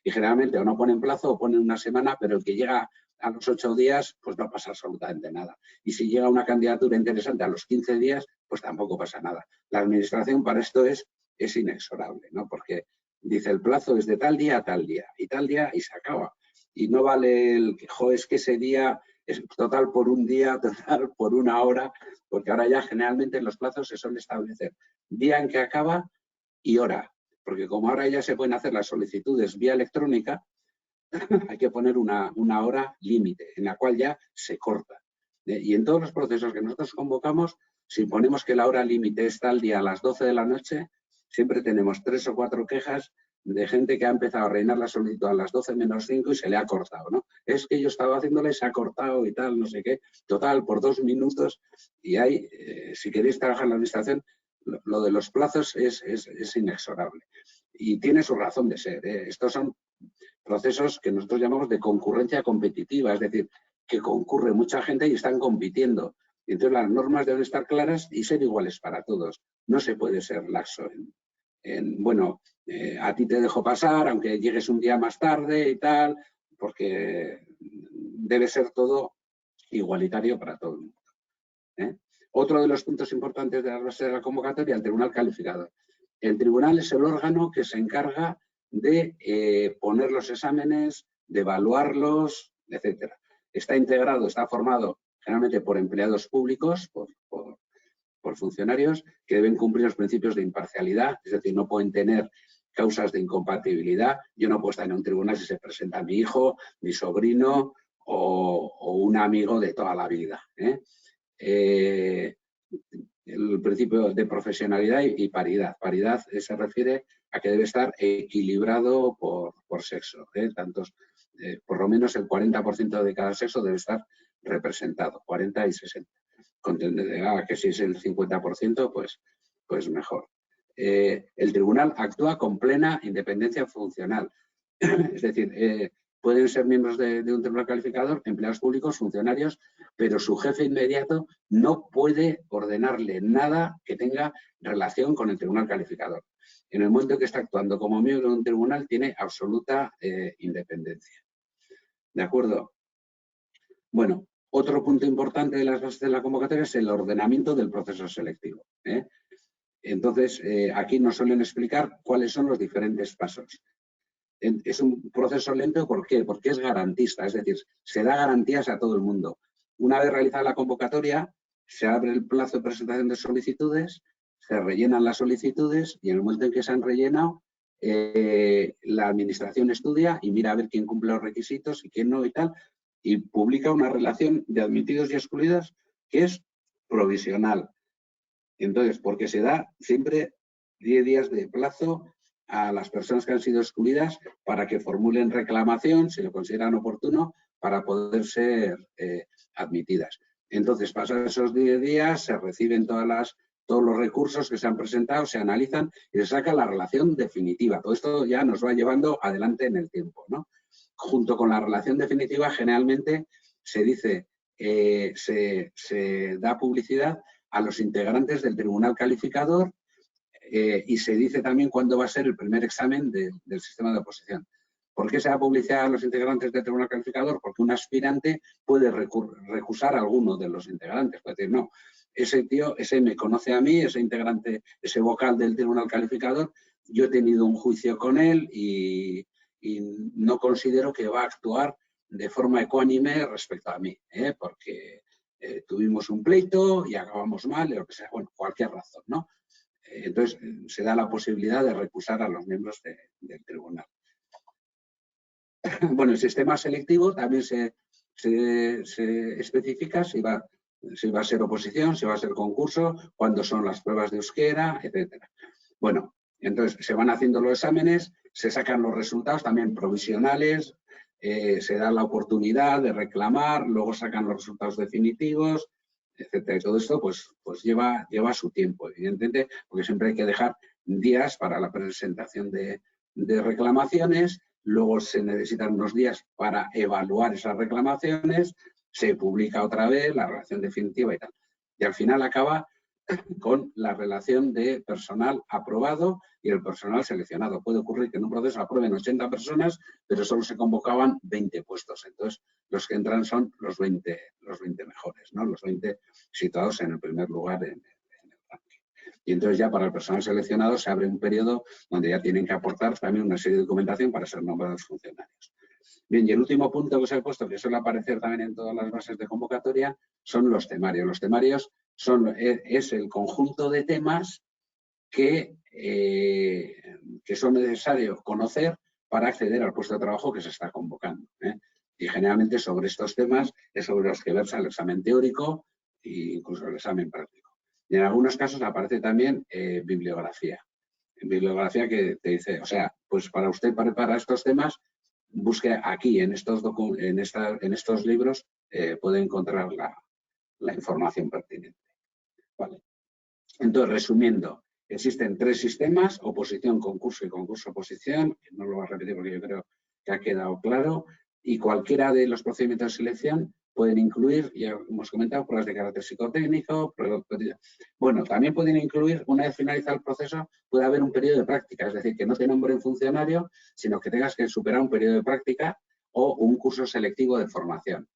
Y generalmente o no ponen plazo o ponen una semana, pero el que llega a los 8 días, pues no pasa absolutamente nada. Y si llega una candidatura interesante a los 15 días, pues tampoco pasa nada. La administración para esto es inexorable, ¿no? Porque dice el plazo es de tal día a tal día y se acaba. Y no vale el que, es que ese día es total por un día, total por una hora, porque ahora ya generalmente en los plazos se suele establecer día en que acaba y hora, porque como ahora ya se pueden hacer las solicitudes vía electrónica, hay que poner una hora límite en la cual ya se corta. Y en todos los procesos que nosotros convocamos, si ponemos que la hora límite está al día a las 12 de la noche, siempre tenemos 3 o 4 quejas de gente que ha empezado a rellenar la solicitud a las 12 menos 5 y se le ha cortado, ¿no? Es que yo estaba haciéndole y se ha cortado y tal, no sé qué. Total, por 2 minutos. Y hay, si queréis trabajar en la administración, lo de los plazos es inexorable. Y tiene su razón de ser. Estos son procesos que nosotros llamamos de concurrencia competitiva, es decir, que concurre mucha gente y están compitiendo. Entonces las normas deben estar claras y ser iguales para todos. No se puede ser laxo bueno, a ti te dejo pasar, aunque llegues un día más tarde y tal, porque debe ser todo igualitario para todo el mundo. Otro de los puntos importantes de la base de la convocatoria, el tribunal calificador. El tribunal es el órgano que se encarga de poner los exámenes, de evaluarlos, etcétera. Está integrado, está formado generalmente por empleados públicos, por funcionarios que deben cumplir los principios de imparcialidad, es decir, no pueden tener causas de incompatibilidad. Yo no puedo estar en un tribunal si se presenta mi hijo, mi sobrino o un amigo de toda la vida. el principio de profesionalidad y paridad. Paridad se refiere a que debe estar equilibrado por sexo. Por lo menos el 40% de cada sexo debe estar representado, 40 y 60. Contenderá que si es el 50%, pues mejor. El tribunal actúa con plena independencia funcional. Es decir, pueden ser miembros de un tribunal calificador, empleados públicos, funcionarios, pero su jefe inmediato no puede ordenarle nada que tenga relación con el tribunal calificador. En el momento que está actuando como miembro de un tribunal, tiene absoluta independencia. ¿De acuerdo? Bueno, otro punto importante de las bases de la convocatoria es el ordenamiento del proceso selectivo. Entonces, aquí nos suelen explicar cuáles son los diferentes pasos. Es un proceso lento, ¿por qué? Porque es garantista, es decir, se da garantías a todo el mundo. Una vez realizada la convocatoria, se abre el plazo de presentación de solicitudes, se rellenan las solicitudes y en el momento en que se han rellenado, la administración estudia y mira a ver quién cumple los requisitos y quién no y tal, y publica una relación de admitidos y excluidos que es provisional. Entonces, porque se da siempre 10 días de plazo a las personas que han sido excluidas para que formulen reclamación, si lo consideran oportuno, para poder ser admitidas. Entonces, pasan esos 10 días, se reciben todos los recursos que se han presentado, se analizan y se saca la relación definitiva. Todo esto ya nos va llevando adelante en el tiempo, ¿no? Junto con la relación definitiva, generalmente se dice, se da publicidad a los integrantes del tribunal calificador y se dice también cuándo va a ser el primer examen del sistema de oposición. ¿Por qué se da publicidad a los integrantes del tribunal calificador? Porque un aspirante puede recusar a alguno de los integrantes. Puede decir, no, ese tío, ese me conoce a mí, ese integrante, ese vocal del tribunal calificador, yo he tenido un juicio con él y no considero que va a actuar de forma ecuánime respecto a mí, porque tuvimos un pleito y acabamos mal, o lo que sea, bueno, cualquier razón, ¿no? Entonces, se da la posibilidad de recusar a los miembros del tribunal. Bueno, el sistema selectivo también se especifica si va a ser oposición, si va a ser concurso, cuándo son las pruebas de euskera, etcétera. Bueno, entonces se van haciendo los exámenes, se sacan los resultados también provisionales, se da la oportunidad de reclamar, luego sacan los resultados definitivos, etcétera. Y todo esto pues lleva su tiempo, evidentemente, porque siempre hay que dejar días para la presentación de reclamaciones, luego se necesitan unos días para evaluar esas reclamaciones, se publica otra vez la relación definitiva y tal. Y al final acaba con la relación de personal aprobado y el personal seleccionado. Puede ocurrir que en un proceso aprueben 80 personas, pero solo se convocaban 20 puestos. Entonces, los que entran son los 20 mejores, ¿no? Los 20 situados en el primer lugar en el ranking. Y entonces ya para el personal seleccionado se abre un periodo donde ya tienen que aportar también una serie de documentación para ser nombrados funcionarios. Bien, y el último punto que os he puesto, que suele aparecer también en todas las bases de convocatoria, son los temarios. Los temarios es el conjunto de temas que son necesarios conocer para acceder al puesto de trabajo que se está convocando. Y generalmente sobre estos temas es sobre los que versa el examen teórico e incluso el examen práctico. Y en algunos casos aparece también bibliografía. Bibliografía que te dice, o sea, pues para usted preparar estos temas, busque aquí en estos libros, puede encontrar la información pertinente. Vale. Entonces, resumiendo, existen 3 sistemas, oposición, concurso y concurso-oposición, que no lo voy a repetir porque yo creo que ha quedado claro, y cualquiera de los procedimientos de selección pueden incluir, ya hemos comentado, pruebas de carácter psicotécnico, bueno, también pueden incluir, una vez finalizado el proceso, puede haber un periodo de práctica, es decir, que no te nombren funcionario, sino que tengas que superar un periodo de práctica o un curso selectivo de formación.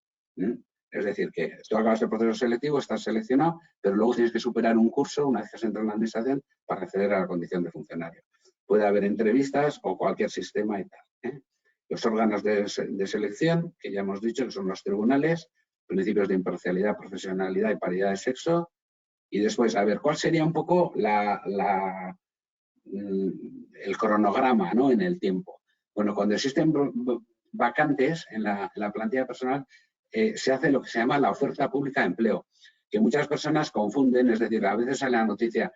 Es decir, que tú acabas el proceso selectivo, estás seleccionado, pero luego tienes que superar un curso una vez que has entrado en la administración para acceder a la condición de funcionario. Puede haber entrevistas o cualquier sistema y tal. Los órganos de selección, que ya hemos dicho que son los tribunales, principios de imparcialidad, profesionalidad y paridad de sexo. Y después, a ver, ¿cuál sería un poco el cronograma, ¿no? En el tiempo? Bueno, cuando existen vacantes en la plantilla personal, se hace lo que se llama la oferta pública de empleo. que muchas personas confunden, es decir, a veces sale la noticia,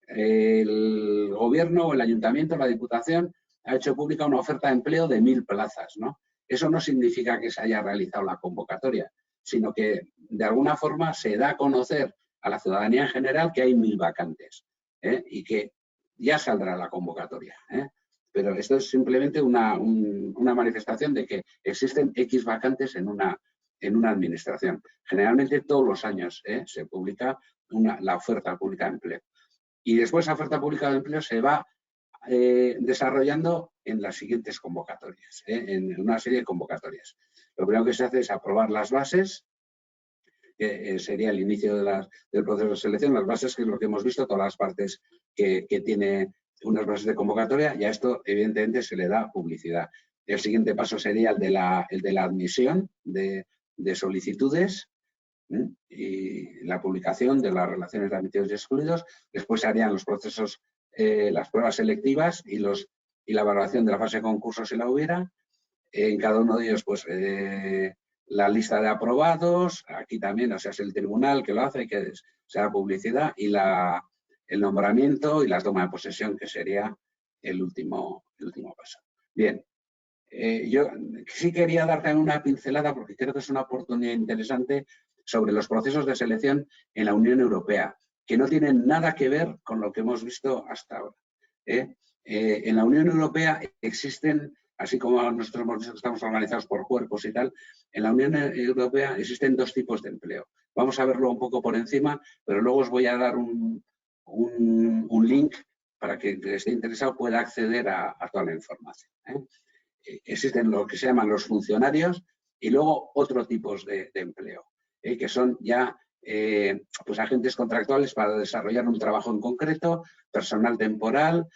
el gobierno o el ayuntamiento, la diputación, ha hecho pública una oferta de empleo de 1000 plazas, ¿no? Eso no significa que se haya realizado la convocatoria, sino que de alguna forma se da a conocer a la ciudadanía en general que hay 1000 vacantes, y que ya saldrá la convocatoria. Pero esto es simplemente una manifestación de que existen X vacantes en una administración. Generalmente todos los años se publica la oferta pública de empleo. Y después esa oferta pública de empleo se va desarrollando en las siguientes convocatorias, en una serie de convocatorias. Lo primero que se hace es aprobar las bases, que sería el inicio del proceso de selección, las bases, que es lo que hemos visto, todas las partes que tiene unas bases de convocatoria, y a esto evidentemente se le da publicidad. El siguiente paso sería el de la admisión de solicitudes y la publicación de las relaciones de admitidos y excluidos. Después se harían los procesos, las pruebas selectivas y la valoración de la fase de concursos si la hubiera. En cada uno de ellos, pues, la lista de aprobados, aquí también, o sea, es el tribunal que lo hace, que se da publicidad, y el nombramiento y la toma de posesión, que sería el último paso. Bien, yo sí quería dar también una pincelada, porque creo que es una oportunidad interesante, sobre los procesos de selección en la Unión Europea, que no tienen nada que ver con lo que hemos visto hasta ahora. En la Unión Europea existen, así como nosotros hemos visto que estamos organizados por cuerpos y tal, en la Unión Europea existen 2 tipos de empleo. Vamos a verlo un poco por encima, pero luego os voy a dar un link para que el que esté interesado pueda acceder a toda la información. Existen lo que se llaman los funcionarios y luego otros tipos de empleo, que son ya pues agentes contractuales para desarrollar un trabajo en concreto, personal temporal,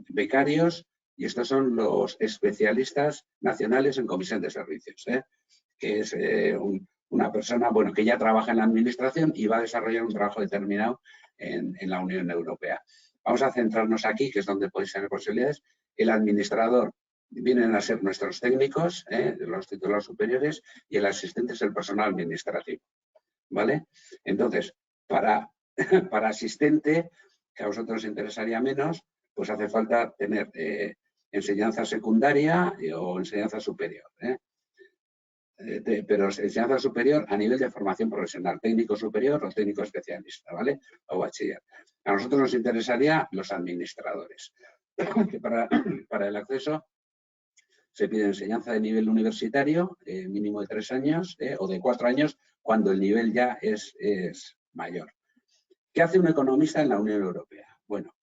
becarios, y estos son los especialistas nacionales en comisión de servicios, que es una persona, bueno, que ya trabaja en la administración y va a desarrollar un trabajo determinado en la Unión Europea. Vamos a centrarnos aquí, que es donde podéis tener posibilidades. El administrador vienen a ser nuestros técnicos, los titulados superiores, y el asistente es el personal administrativo, ¿vale? Entonces, para asistente, que a vosotros os interesaría menos, pues hace falta tener enseñanza secundaria o enseñanza superior, pero enseñanza superior a nivel de formación profesional, técnico superior o técnico especialista, ¿vale? O bachiller. A nosotros nos interesaría los administradores, que para el acceso se pide enseñanza de nivel universitario, mínimo de 3 años, o de 4 años, cuando el nivel ya es mayor. ¿Qué hace un economista en la Unión Europea? Bueno,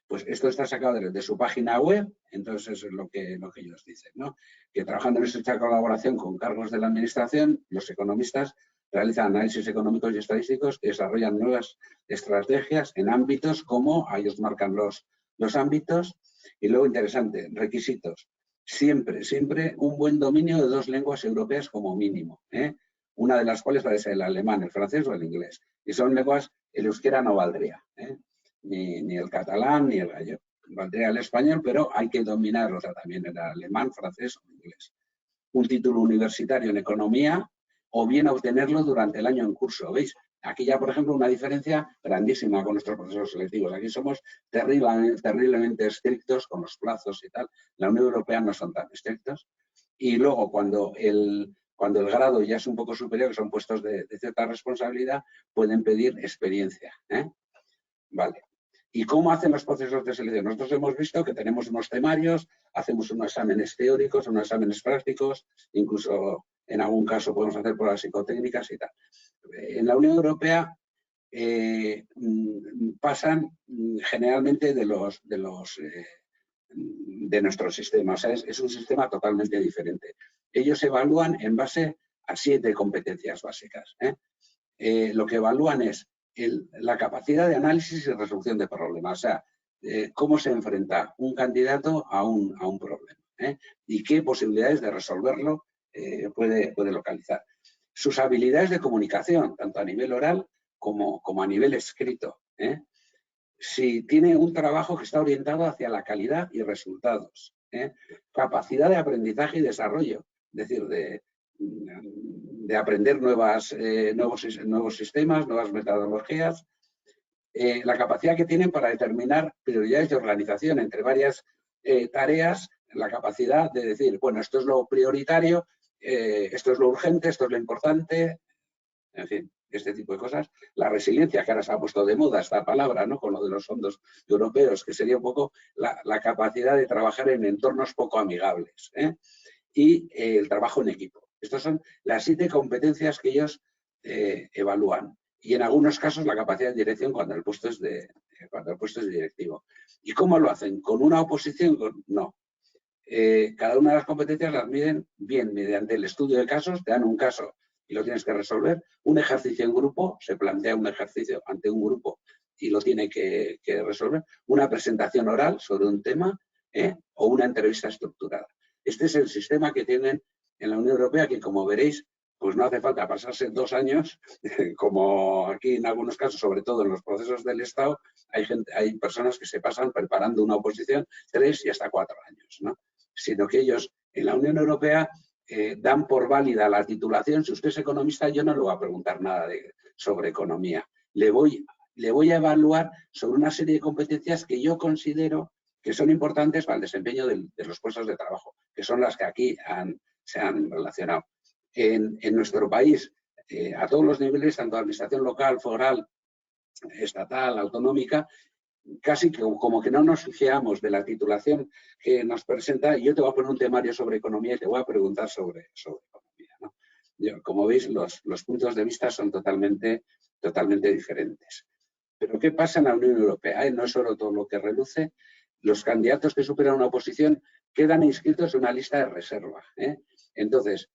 pues esto está sacado de su página web, entonces eso es lo que ellos dicen, ¿no? Que trabajando en estrecha colaboración con cargos de la administración, los economistas realizan análisis económicos y estadísticos y desarrollan nuevas estrategias en ámbitos como, a ellos marcan los ámbitos, y luego interesante, requisitos. Siempre un buen dominio de 2 lenguas europeas como mínimo, una de las cuales va a ser el alemán, el francés o el inglés. Y son lenguas, el euskera no valdría, ni el catalán ni el gallego. Valdría el español, pero hay que dominarlo, o sea, también el alemán, francés o inglés. Un título universitario en economía o bien obtenerlo durante el año en curso. ¿Veis? Aquí ya, por ejemplo, una diferencia grandísima con nuestros procesos selectivos. Aquí somos terriblemente estrictos con los plazos y tal. La Unión Europea no son tan estrictos. Y luego, cuando el grado ya es un poco superior, que son puestos de cierta responsabilidad, pueden pedir experiencia. Vale. ¿Y cómo hacen los procesos de selección? Nosotros hemos visto que tenemos unos temarios, hacemos unos exámenes teóricos, unos exámenes prácticos, incluso en algún caso podemos hacer pruebas psicotécnicas y tal. En la Unión Europea pasan generalmente de nuestro sistema. O sea, es un sistema totalmente diferente. Ellos evalúan en base a 7 competencias básicas. Lo que evalúan es la capacidad de análisis y resolución de problemas. O sea, cómo se enfrenta un candidato a un problema y qué posibilidades de resolverlo puede localizar. Sus habilidades de comunicación, tanto a nivel oral como a nivel escrito. Si tiene un trabajo que está orientado hacia la calidad y resultados. Capacidad de aprendizaje y desarrollo, es decir, de aprender nuevos sistemas, nuevas metodologías, la capacidad que tienen para determinar prioridades de organización entre varias tareas, la capacidad de decir, bueno, esto es lo prioritario, esto es lo urgente, esto es lo importante, en fin, este tipo de cosas. La resiliencia, que ahora se ha puesto de moda esta palabra, ¿no? Con lo de los fondos europeos, que sería un poco la capacidad de trabajar en entornos poco amigables, y el trabajo en equipo. Estas son las 7 competencias que ellos evalúan. Y en algunos casos la capacidad de dirección cuando el puesto es directivo. ¿Y cómo lo hacen? ¿Con una oposición? No. Cada una de las competencias las miden bien mediante el estudio de casos, te dan un caso y lo tienes que resolver. Un ejercicio en grupo, se plantea un ejercicio ante un grupo y lo tiene que resolver. Una presentación oral sobre un tema o una entrevista estructurada. Este es el sistema que tienen en la Unión Europea, que como veréis, pues no hace falta pasarse 2 años, como aquí en algunos casos, sobre todo en los procesos del Estado, hay personas que se pasan preparando una oposición 3 y hasta 4 años, ¿no? Sino que ellos en la Unión Europea dan por válida la titulación. Si usted es economista, yo no le voy a preguntar nada sobre economía. Le voy a evaluar sobre una serie de competencias que yo considero que son importantes para el desempeño de los puestos de trabajo, que son las que aquí se han relacionado. En nuestro país, a todos los niveles, tanto administración local, foral, estatal, autonómica, casi como que no nos fiamos de la titulación que nos presenta. Yo te voy a poner un temario sobre economía y te voy a preguntar sobre economía, ¿no? Como veis, los puntos de vista son totalmente diferentes. Pero ¿qué pasa en la Unión Europea? No es solo todo lo que reluce. Los candidatos que superan una oposición quedan inscritos en una lista de reserva. Entonces,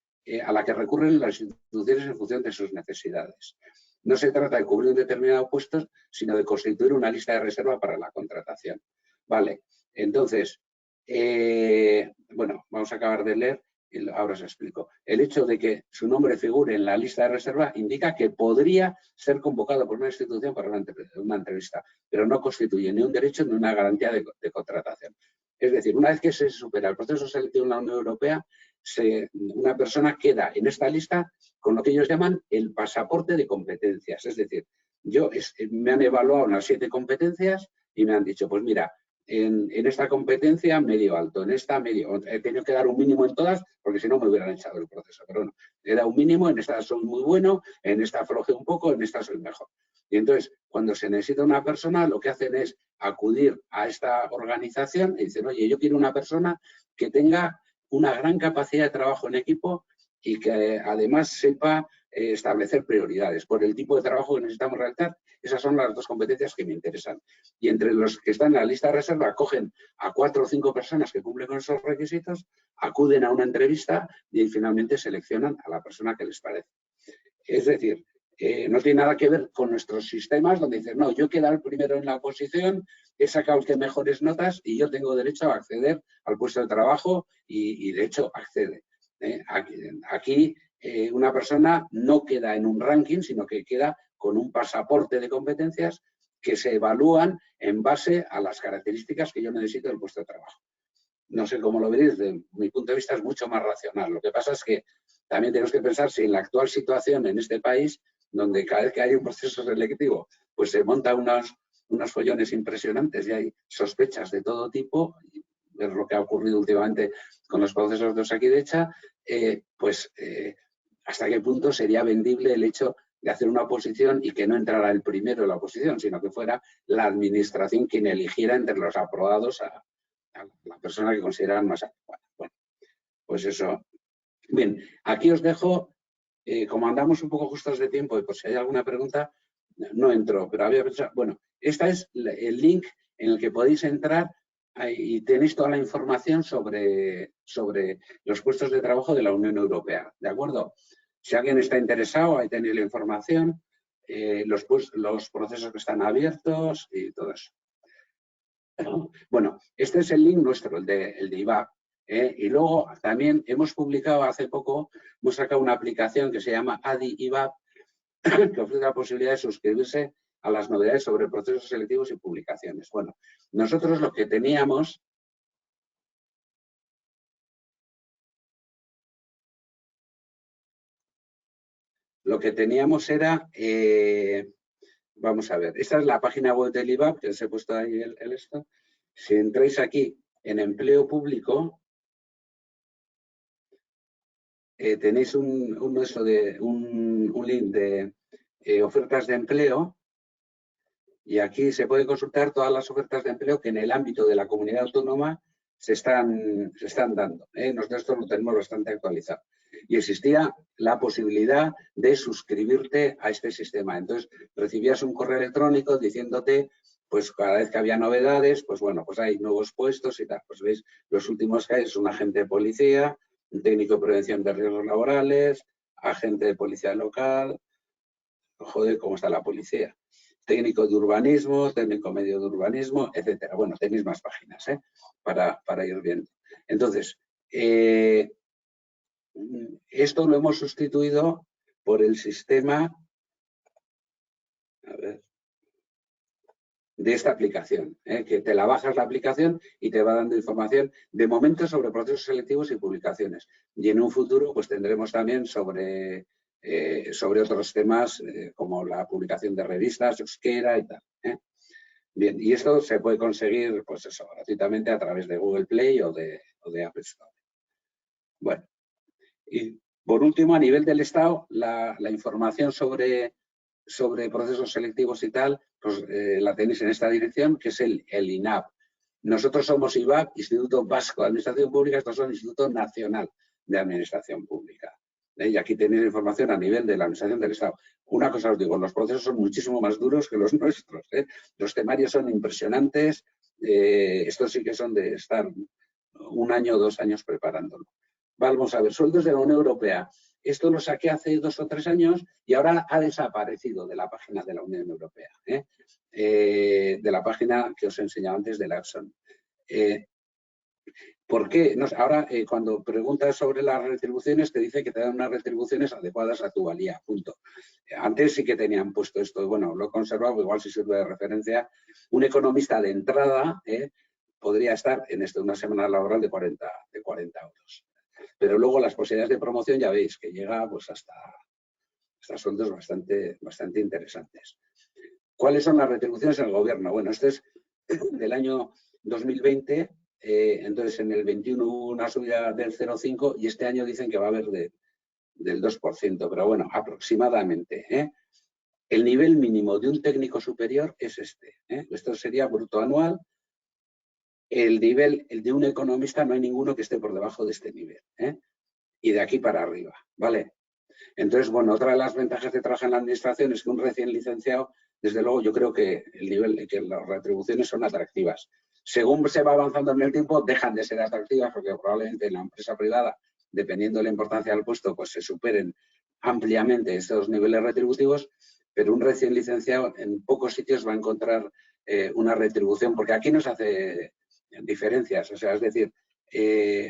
a la que recurren las instituciones en función de sus necesidades. No se trata de cubrir un determinado puesto, sino de constituir una lista de reserva para la contratación. Vale, entonces, bueno, vamos a acabar de leer y ahora os explico. El hecho de que su nombre figure en la lista de reserva indica que podría ser convocado por una institución para una entrevista, pero no constituye ni un derecho ni una garantía de contratación. Es decir, una vez que se supera el proceso selectivo en la Unión Europea, una persona queda en esta lista con lo que ellos llaman el pasaporte de competencias. Es decir, me han evaluado unas 7 competencias y me han dicho, pues mira, en esta competencia medio alto, en esta medio, he tenido que dar un mínimo en todas porque si no me hubieran echado el proceso, pero bueno, he dado un mínimo, en esta soy muy bueno, en esta afloje un poco, en esta soy mejor. Y entonces, cuando se necesita una persona, lo que hacen es acudir a esta organización y dicen, oye, yo quiero una persona que tenga una gran capacidad de trabajo en equipo y que además sepa establecer prioridades por el tipo de trabajo que necesitamos realizar. Esas son las 2 competencias que me interesan. Y entre los que están en la lista de reserva, cogen a 4 o 5 personas que cumplen con esos requisitos, acuden a una entrevista y finalmente seleccionan a la persona que les parece. Es decir, no tiene nada que ver con nuestros sistemas donde dicen, no, yo he quedado el primero en la oposición, he sacado que mejores notas y yo tengo derecho a acceder al puesto de trabajo y de hecho accede. Aquí una persona no queda en un ranking, sino que queda con un pasaporte de competencias que se evalúan en base a las características que yo necesito del puesto de trabajo. No sé cómo lo veréis, desde mi punto de vista es mucho más racional. Lo que pasa es que también tenemos que pensar si en la actual situación en este país, donde cada vez que hay un proceso selectivo, pues se montan unos follones impresionantes y hay sospechas de todo tipo, es lo que ha ocurrido últimamente con los procesos de Osakidetza, hasta qué punto sería vendible el hecho de hacer una oposición y que no entrara el primero en la oposición, sino que fuera la administración quien eligiera entre los aprobados a la persona que consideraran más adecuada. Bueno, pues eso. Bien, aquí os dejo, como andamos un poco justos de tiempo y por si hay alguna pregunta, no entro, pero había pensado, bueno, este es el link en el que podéis entrar y tenéis toda la información sobre los puestos de trabajo de la Unión Europea, ¿de acuerdo? Si alguien está interesado, ahí tenéis la información, los procesos que están abiertos y todo eso. Bueno, este es el link nuestro, el de IVAP. Y luego también hemos publicado hace poco, hemos sacado una aplicación que se llama ADI IVAP, que ofrece la posibilidad de suscribirse a las novedades sobre procesos selectivos y publicaciones. Bueno, nosotros lo que teníamos lo que teníamos era, vamos a ver, esta es la página web del IVAP, que os he puesto ahí el esto. Si entráis aquí en empleo público, tenéis un link de ofertas de empleo, y aquí se puede consultar todas las ofertas de empleo que en el ámbito de la comunidad autónoma se están dando. Nosotros esto lo tenemos bastante actualizado. Y existía la posibilidad de suscribirte a este sistema. Entonces, recibías un correo electrónico diciéndote, pues cada vez que había novedades, pues bueno, pues hay nuevos puestos y tal. Pues veis, los últimos que hay es un agente de policía, un técnico de prevención de riesgos laborales, agente de policía local. Joder, cómo está la policía. Técnico de urbanismo, técnico medio de urbanismo, etcétera. Bueno, tenéis más páginas para ir viendo. Entonces, esto lo hemos sustituido por el sistema de esta aplicación, que te la bajas la aplicación y te va dando información de momento sobre procesos selectivos y publicaciones. Y en un futuro pues tendremos también sobre otros temas como la publicación de revistas, euskera y tal. Bien, y esto se puede conseguir, pues eso, gratuitamente a través de Google Play o de Apple Store. Bueno, y por último, a nivel del Estado, la información sobre procesos selectivos y tal, pues la tenéis en esta dirección, que es el INAP. Nosotros somos IVAP, Instituto Vasco de Administración Pública, estos son Instituto Nacional de Administración Pública. Y aquí tenéis información a nivel de la Administración del Estado. Una cosa os digo, los procesos son muchísimo más duros que los nuestros. Los temarios son impresionantes. Estos sí que son de estar 1 año o 2 años preparándolo. Vamos a ver, sueldos de la Unión Europea. Esto lo saqué hace 2 o 3 años y ahora ha desaparecido de la página de la Unión Europea, de la página que os he enseñado antes de la Epson. ¿Por qué? Ahora, cuando preguntas sobre las retribuciones, te dice que te dan unas retribuciones adecuadas a tu valía, punto. Antes sí que tenían puesto esto, bueno, lo he conservado, igual si sirve de referencia. Un economista de entrada podría estar en una semana laboral de 40 euros. Pero luego las posibilidades de promoción ya veis que llega pues hasta sueldos bastante interesantes. ¿Cuáles son las retribuciones del gobierno? Bueno, este es del año 2020, entonces en el 21 hubo una subida del 0,5 y este año dicen que va a haber del 2%, pero bueno, aproximadamente. El nivel mínimo de un técnico superior es este. Esto sería bruto anual. El nivel, el de un economista, no hay ninguno que esté por debajo de este nivel. Y de aquí para arriba, ¿vale? Entonces, bueno, otra de las ventajas de trabajar en la administración es que un recién licenciado, desde luego, yo creo que las retribuciones son atractivas. Según se va avanzando en el tiempo, dejan de ser atractivas porque probablemente en la empresa privada, dependiendo de la importancia del puesto, pues se superen ampliamente estos niveles retributivos, pero un recién licenciado en pocos sitios va a encontrar una retribución, porque aquí no se hace diferencias, o sea, es decir,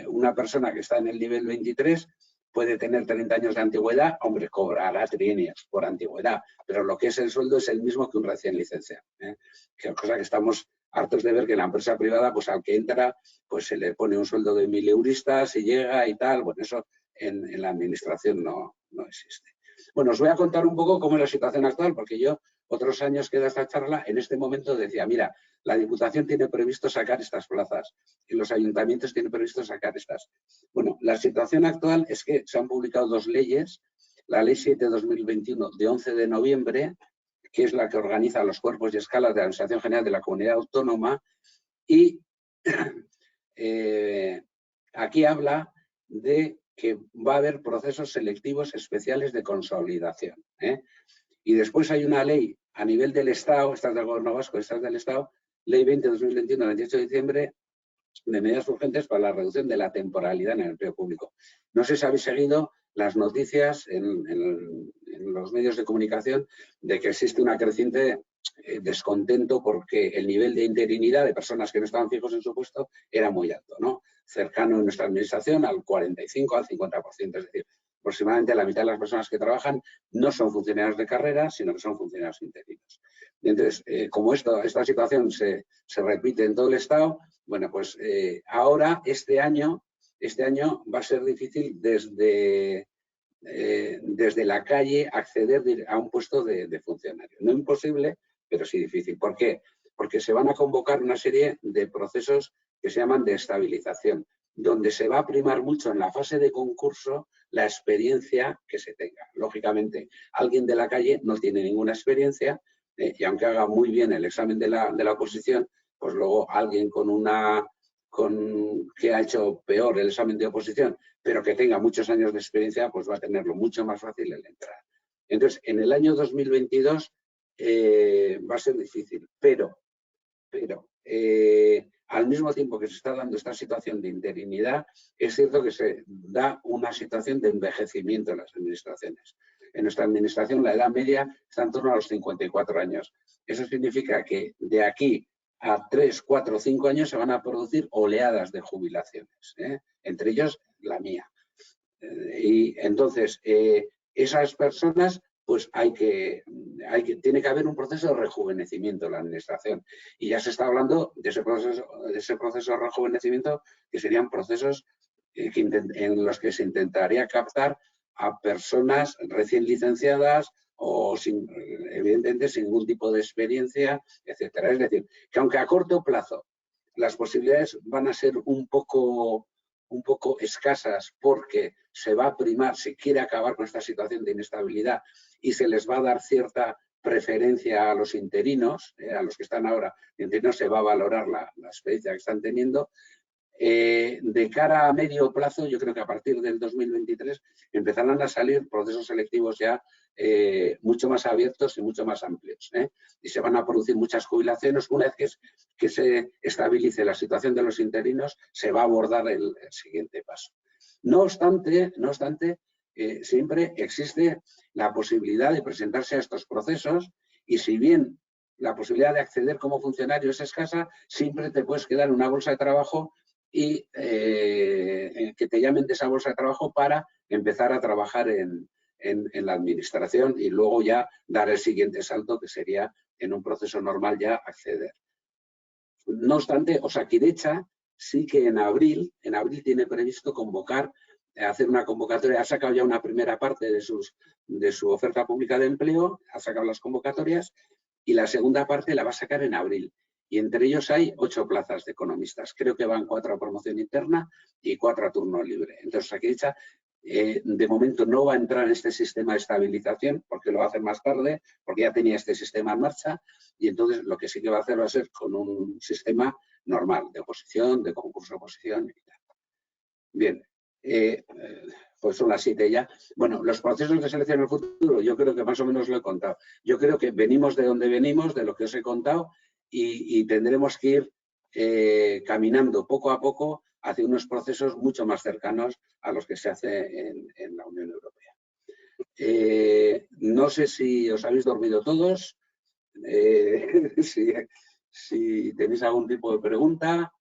una persona que está en el nivel 23 puede tener 30 años de antigüedad, hombre, cobrará trienios por antigüedad, pero lo que es el sueldo es el mismo que un recién licenciado. Que cosa que estamos hartos de ver que en la empresa privada, pues al que entra, pues se le pone un sueldo de 1000 euristas y llega y tal. Bueno, eso en la administración no existe. Bueno, os voy a contar un poco cómo es la situación actual, porque yo otros años que da esta charla, en este momento decía, mira, la Diputación tiene previsto sacar estas plazas y los ayuntamientos tienen previsto sacar estas. Bueno, la situación actual es que se han publicado 2 leyes, la Ley 7/2021 de 11 de noviembre, que es la que organiza los cuerpos y escalas de la Administración General de la Comunidad Autónoma, y aquí habla de que va a haber procesos selectivos especiales de consolidación. Y después hay una ley a nivel del Estado, esta es del Gobierno Vasco, esta es del Estado, Ley 20/2021, 28 de diciembre, de medidas urgentes para la reducción de la temporalidad en el empleo público. No sé si habéis seguido las noticias en los medios de comunicación de que existe una creciente descontento porque el nivel de interinidad de personas que no estaban fijos en su puesto era muy alto, ¿no? Cercano en nuestra administración al 45, al 50%, es decir, aproximadamente la mitad de las personas que trabajan no son funcionarios de carrera, sino que son funcionarios interinos. Y entonces, como esta situación se repite en todo el Estado, bueno, pues ahora, este año va a ser difícil desde desde la calle acceder a un puesto de funcionario. No imposible, pero sí difícil. ¿Por qué? Porque se van a convocar una serie de procesos que se llaman de estabilización, donde se va a primar mucho en la fase de concurso la experiencia que se tenga. Lógicamente, alguien de la calle no tiene ninguna experiencia y aunque haga muy bien el examen de la oposición, pues luego alguien que ha hecho peor el examen de oposición, pero que tenga muchos años de experiencia, pues va a tenerlo mucho más fácil el entrar. Entonces, en el año 2022 va a ser difícil, pero al mismo tiempo que se está dando esta situación de interinidad, es cierto que se da una situación de envejecimiento en las administraciones. En nuestra administración la edad media está en torno a los 54 años. Eso significa que de aquí a 3, 4, 5 años se van a producir oleadas de jubilaciones, entre ellos la mía. Y entonces, esas personas, pues tiene que haber un proceso de rejuvenecimiento en la administración. Y ya se está hablando de ese proceso de rejuvenecimiento, que serían procesos en los que se intentaría captar a personas recién licenciadas o evidentemente sin ningún tipo de experiencia, etcétera. Es decir, que aunque a corto plazo las posibilidades van a ser un poco escasas porque se va a primar, se quiere acabar con esta situación de inestabilidad y se les va a dar cierta preferencia a los interinos, a los que están ahora, interinos se va a valorar la experiencia que están teniendo. De cara a medio plazo, yo creo que a partir del 2023 empezarán a salir procesos selectivos ya mucho más abiertos y mucho más amplios. Y se van a producir muchas jubilaciones. Una vez que se estabilice la situación de los interinos, se va a abordar el siguiente paso. No obstante, siempre existe la posibilidad de presentarse a estos procesos y si bien la posibilidad de acceder como funcionario es escasa, siempre te puedes quedar en una bolsa de trabajo y que te llamen de esa bolsa de trabajo para empezar a trabajar en la administración y luego ya dar el siguiente salto, que sería en un proceso normal ya acceder. No obstante, Osakidetza sí que en abril tiene previsto hacer una convocatoria, ha sacado ya una primera parte de su oferta pública de empleo, ha sacado las convocatorias y la segunda parte la va a sacar en abril. Y entre ellos hay 8 plazas de economistas. Creo que van 4 a promoción interna y 4 a turno libre. Entonces, Osakidetza de momento no va a entrar en este sistema de estabilización porque lo va a hacer más tarde, porque ya tenía este sistema en marcha y entonces lo que sí que va a hacer va a ser con un sistema normal de oposición, de concurso de oposición y tal. Bien, pues son las 7 ya. Bueno, los procesos de selección en el futuro, yo creo que más o menos lo he contado. Yo creo que venimos de donde venimos, de lo que os he contado, y tendremos que ir caminando poco a poco hacia unos procesos mucho más cercanos a los que se hace en la Unión Europea. No sé si os habéis dormido todos, si tenéis algún tipo de pregunta.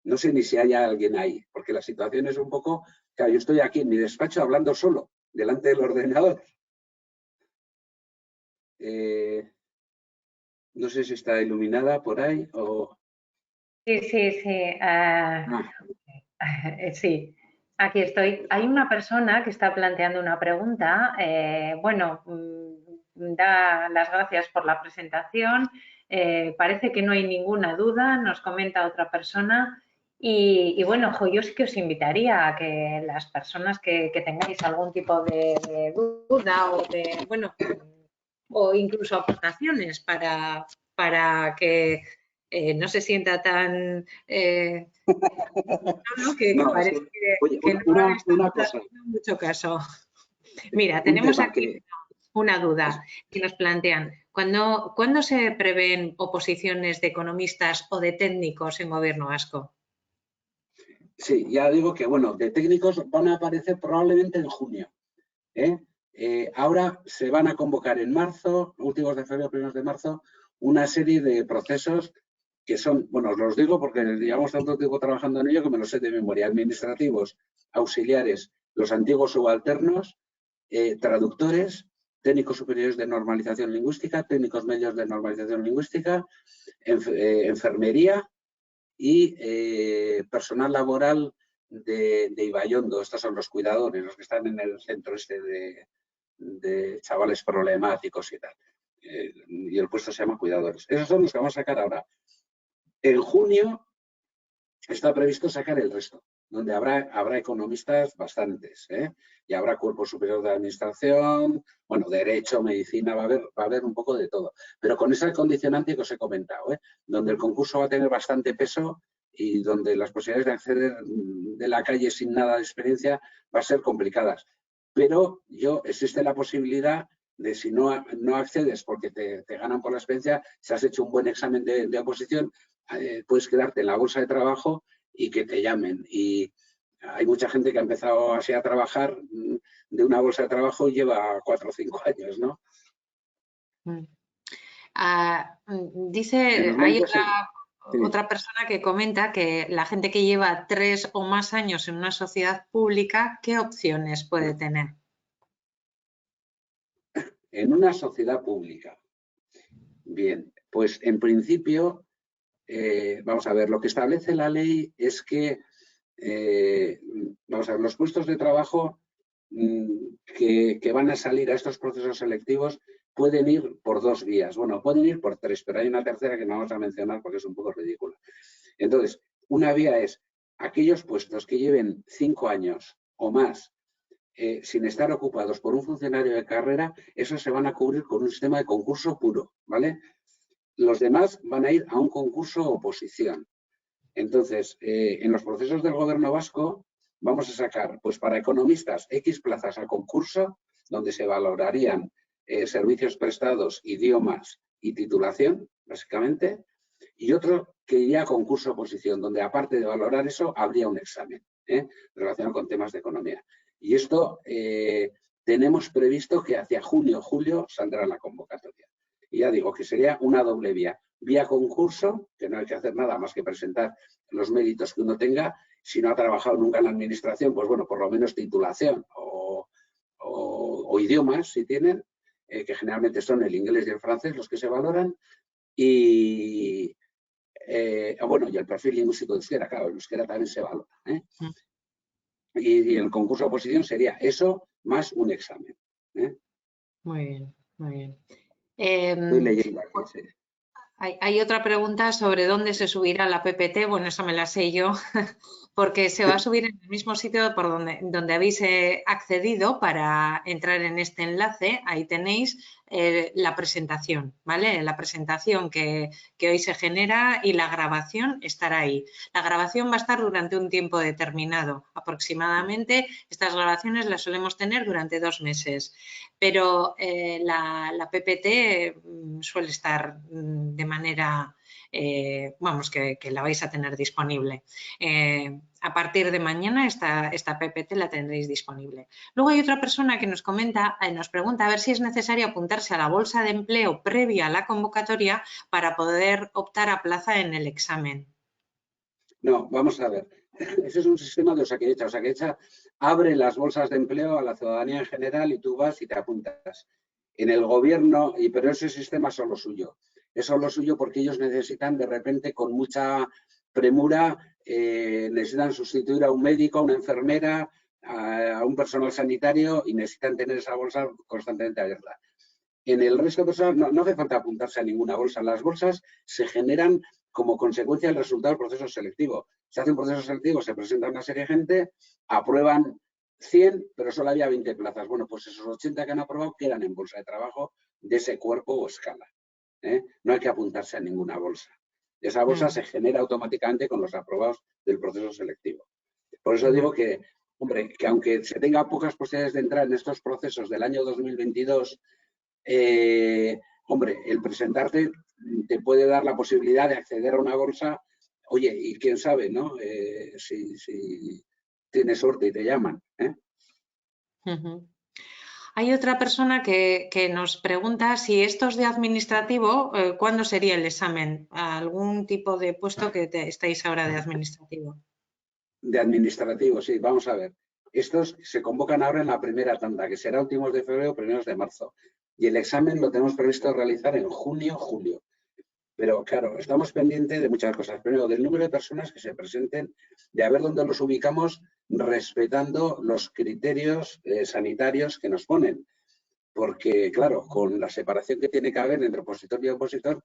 No sé ni si hay alguien ahí, porque la situación es un poco... Claro, yo estoy aquí en mi despacho hablando solo, delante del ordenador. No sé si está iluminada por ahí o... Sí. Sí, aquí estoy. Hay una persona que está planteando una pregunta. Da las gracias por la presentación. Parece que no hay ninguna duda, nos comenta otra persona. Y bueno, yo sí que os invitaría a que las personas que tengáis algún tipo de duda o incluso aportaciones para que no se sienta tan que parece que no estamos haciendo mucho caso. Mira, tenemos aquí una duda que nos plantean. ¿Cuándo se prevén oposiciones de economistas o de técnicos en Gobierno vasco? Sí, ya digo que, bueno, de técnicos van a aparecer probablemente en junio. Ahora se van a convocar en marzo, últimos de febrero, primeros de marzo, una serie de procesos que son, bueno, os los digo porque llevamos tanto tiempo trabajando en ello que me lo sé de memoria, administrativos, auxiliares, los antiguos subalternos, traductores, técnicos superiores de normalización lingüística, técnicos medios de normalización lingüística, enfermería y personal laboral de Ibaiondo. Estos son los cuidadores, los que están en el centro este de chavales problemáticos y tal. Y el puesto se llama cuidadores. Esos son los que vamos a sacar ahora. En junio está previsto sacar el resto, donde habrá economistas bastantes, y habrá cuerpos superiores de administración, bueno, derecho, medicina, va a haber un poco de todo. Pero con esa condicionante que os he comentado, donde el concurso va a tener bastante peso y donde las posibilidades de acceder de la calle sin nada de experiencia va a ser complicadas. Pero existe la posibilidad de, si no accedes porque te ganan por la experiencia, si has hecho un buen examen de oposición, puedes quedarte en la bolsa de trabajo y que te llamen. Y hay mucha gente que ha empezado así a trabajar de una bolsa de trabajo y lleva 4 o 5 años, ¿no? Dice, hay otra persona que comenta que la gente que lleva 3 o más años en una sociedad pública, ¿qué opciones puede tener? En una sociedad pública. Bien, pues en principio, vamos a ver, lo que establece la ley es que, vamos a ver, los puestos de trabajo que van a salir a estos procesos selectivos pueden ir por 2 vías. Bueno, pueden ir por 3, pero hay una tercera que no vamos a mencionar porque es un poco ridícula. Entonces, una vía es aquellos puestos que lleven 5 años o más sin estar ocupados por un funcionario de carrera, esos se van a cubrir con un sistema de concurso puro, ¿vale? Los demás van a ir a un concurso oposición. Entonces, en los procesos del gobierno vasco vamos a sacar, pues para economistas, X plazas a concurso, donde se valorarían servicios prestados, idiomas y titulación, básicamente, y otro que iría a concurso oposición, donde aparte de valorar eso, habría un examen relacionado con temas de economía. Y esto tenemos previsto que hacia junio o julio saldrá la convocatoria. Y ya digo que sería una doble vía. Vía concurso, que no hay que hacer nada más que presentar los méritos que uno tenga. Si no ha trabajado nunca en la administración, pues bueno, por lo menos titulación o idiomas, si tienen, que generalmente son el inglés y el francés los que se valoran. Y bueno, y el perfil lingüístico de euskera, claro, el euskera también se valora. Y el concurso de oposición sería eso más un examen. Muy bien, muy bien. Estoy leyendo aquí, sí. Hay otra pregunta sobre dónde se subirá la PPT. Bueno, esa me la sé yo, porque se va a subir en el mismo sitio por donde habéis accedido para entrar en este enlace. Ahí tenéis la presentación, ¿vale? La presentación que hoy se genera y la grabación estará ahí. La grabación va a estar durante un tiempo determinado. Aproximadamente estas grabaciones las solemos tener durante 2 meses. Pero la PPT suele estar de manera, vamos, que la vais a tener disponible. A partir de mañana esta PPT la tendréis disponible. Luego hay otra persona que nos pregunta a ver si es necesario apuntarse a la bolsa de empleo previa a la convocatoria para poder optar a plaza en el examen. No, vamos a ver. Ese es un sistema de Osakidetza. Osakidetza abre las bolsas de empleo a la ciudadanía en general y tú vas y te apuntas. En el gobierno, pero ese sistema es solo suyo. Es solo suyo porque ellos necesitan de repente con mucha premura, necesitan sustituir a un médico, a una enfermera, a un personal sanitario y necesitan tener esa bolsa constantemente abierta. En el resto de personas no hace falta apuntarse a ninguna bolsa. Las bolsas se generan como consecuencia del resultado del proceso selectivo. Se hace un proceso selectivo, se presenta una serie de gente, aprueban 100, pero solo había 20 plazas. Bueno, pues esos 80 que han aprobado quedan en bolsa de trabajo de ese cuerpo o escala. No hay que apuntarse a ninguna bolsa. Esa bolsa se genera automáticamente con los aprobados del proceso selectivo. Por eso digo que, hombre, que aunque se tenga pocas posibilidades de entrar en estos procesos del año 2022, hombre, el presentarte te puede dar la posibilidad de acceder a una bolsa. Oye, y quién sabe, ¿no? Si tienes suerte y te llaman. Hay otra persona que nos pregunta si esto es de administrativo, ¿cuándo sería el examen? ¿Algún tipo de puesto que estáis ahora de administrativo? De administrativo, sí, vamos a ver. Estos se convocan ahora en la primera tanda, que será últimos de febrero o primeros de marzo. Y el examen lo tenemos previsto realizar en junio, julio. Pero claro, estamos pendientes de muchas cosas. Primero, del número de personas que se presenten, de a ver dónde los ubicamos, respetando los criterios sanitarios que nos ponen. Porque, claro, con la separación que tiene que haber entre opositor y opositor,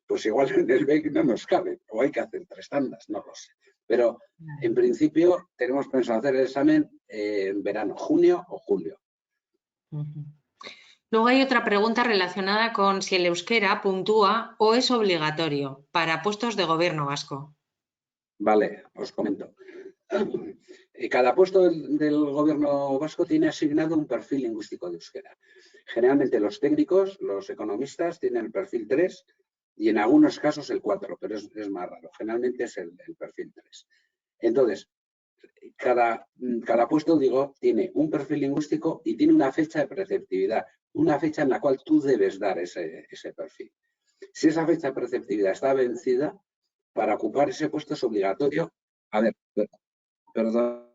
pues igual en el BEC no nos cabe, o hay que hacer 3 tandas, no lo sé. Pero en principio tenemos pensado hacer el examen en verano, junio o julio. Luego hay otra pregunta relacionada con si el euskera puntúa o es obligatorio para puestos de gobierno vasco. Vale, os comento. Cada puesto del gobierno vasco tiene asignado un perfil lingüístico de euskera. Generalmente los técnicos, los economistas, tienen el perfil 3 y en algunos casos el 4, pero es más raro. Generalmente es el perfil 3. Entonces, cada puesto, digo, tiene un perfil lingüístico y tiene una fecha de preceptividad, una fecha en la cual tú debes dar ese perfil. Si esa fecha de preceptividad está vencida, para ocupar ese puesto es obligatorio. A ver, perdón.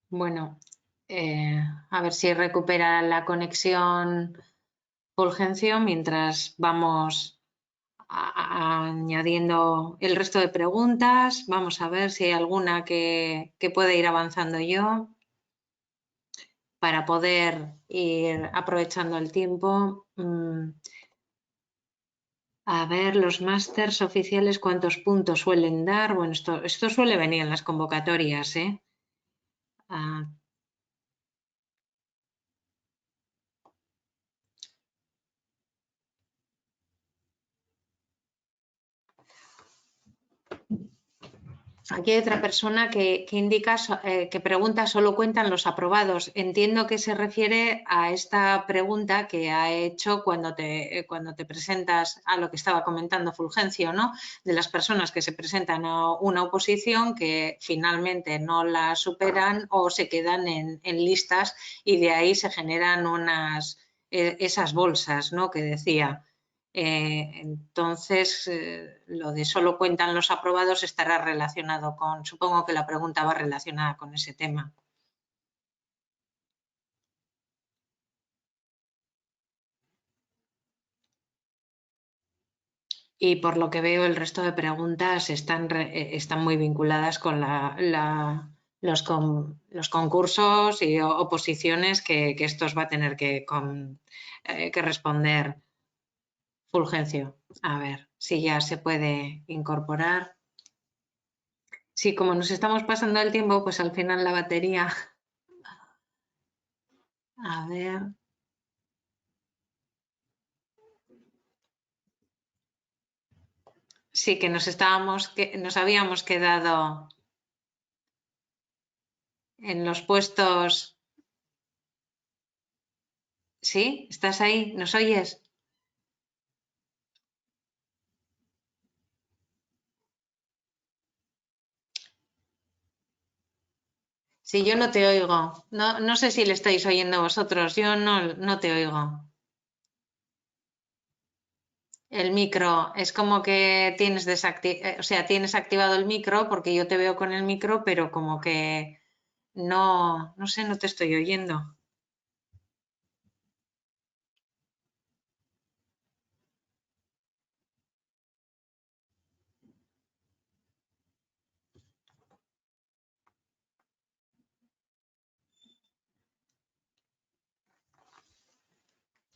Bueno, a ver si recupera la conexión Fulgencio mientras vamos añadiendo el resto de preguntas. Vamos a ver si hay alguna que pueda ir avanzando yo para poder ir aprovechando el tiempo. A ver, los másters oficiales, ¿cuántos puntos suelen dar? Bueno, esto suele venir en las convocatorias, ¿eh? Aquí hay otra persona que indica, que pregunta, ¿solo cuentan los aprobados? Entiendo que se refiere a esta pregunta que ha hecho cuando te presentas a lo que estaba comentando Fulgencio, ¿no? De las personas que se presentan a una oposición que finalmente no la superan o se quedan en listas y de ahí se generan esas bolsas, ¿no? Que decía. Entonces, lo de solo cuentan los aprobados estará relacionado con, supongo que la pregunta va relacionada con ese tema. Y por lo que veo, el resto de preguntas están muy vinculadas con los concursos y oposiciones que estos va a tener que responder Fulgencio. A ver si ya se puede incorporar. Sí, como nos estamos pasando el tiempo, pues al final la batería. A ver. Sí, que nos habíamos quedado en los puestos. ¿Sí? ¿Estás ahí? ¿Nos oyes? Sí, yo no te oigo. No sé si le estáis oyendo vosotros. Yo no te oigo. El micro, es como que tienes activado el micro porque yo te veo con el micro, pero como que no sé, no te estoy oyendo.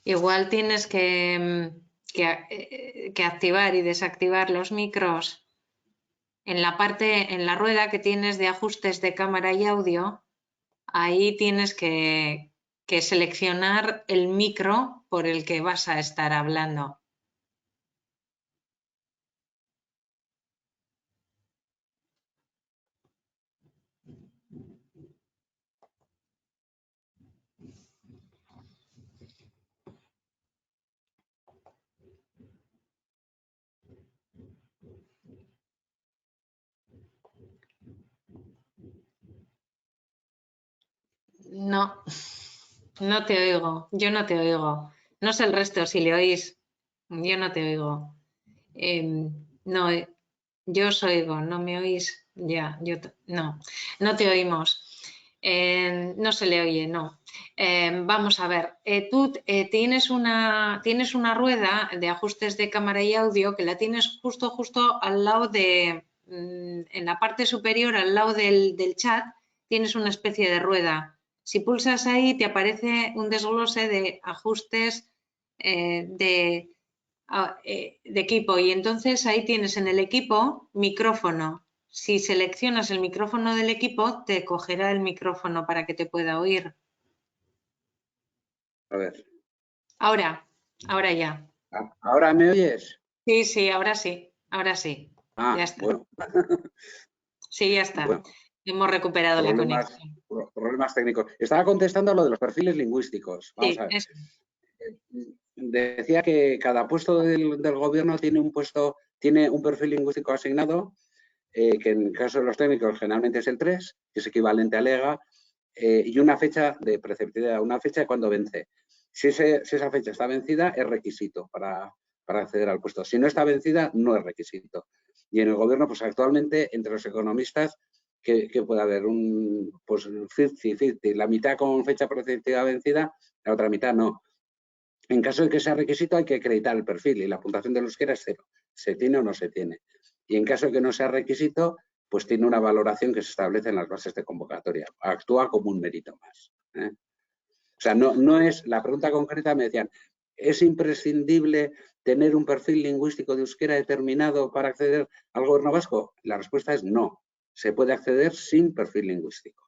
Igual tienes que activar y desactivar los micros en la rueda que tienes de ajustes de cámara y audio. Ahí tienes que seleccionar el micro por el que vas a estar hablando. No te oigo, yo no te oigo. No sé el resto, si le oís, yo no te oigo. No, yo os oigo, ¿no me oís? Ya, no te oímos. No se le oye, no. Vamos a ver, tú tienes una rueda de ajustes de cámara y audio que la tienes justo al lado en la parte superior, al lado del chat, tienes una especie de rueda. Si pulsas ahí te aparece un desglose de ajustes de equipo y entonces ahí tienes en el equipo micrófono. Si seleccionas el micrófono del equipo, te cogerá el micrófono para que te pueda oír. A ver. Ahora ya. ¿Ahora me oyes? Sí, ahora sí. Ya está. Bueno. Sí, ya está. Bueno, hemos recuperado la conexión. Problemas técnicos. Estaba contestando a lo de los perfiles lingüísticos. Vamos a ver. Eso. Decía que cada puesto del gobierno tiene un perfil lingüístico asignado, que en el caso de los técnicos generalmente es el 3, que es equivalente al EGA, y una fecha de preceptividad, una fecha de cuando vence. Si esa fecha está vencida, es requisito para acceder al puesto. Si no está vencida, no es requisito. Y en el gobierno, pues actualmente, entre los economistas, que puede haber pues 50-50, la mitad con fecha preceptiva vencida, la otra mitad no. En caso de que sea requisito, hay que acreditar el perfil y la puntuación del euskera es 0. ¿Se tiene o no se tiene? Y en caso de que no sea requisito, pues tiene una valoración que se establece en las bases de convocatoria. Actúa como un mérito más. O sea, no es, la pregunta concreta me decían, ¿es imprescindible tener un perfil lingüístico de euskera determinado para acceder al gobierno vasco? La respuesta es no. Se puede acceder sin perfil lingüístico.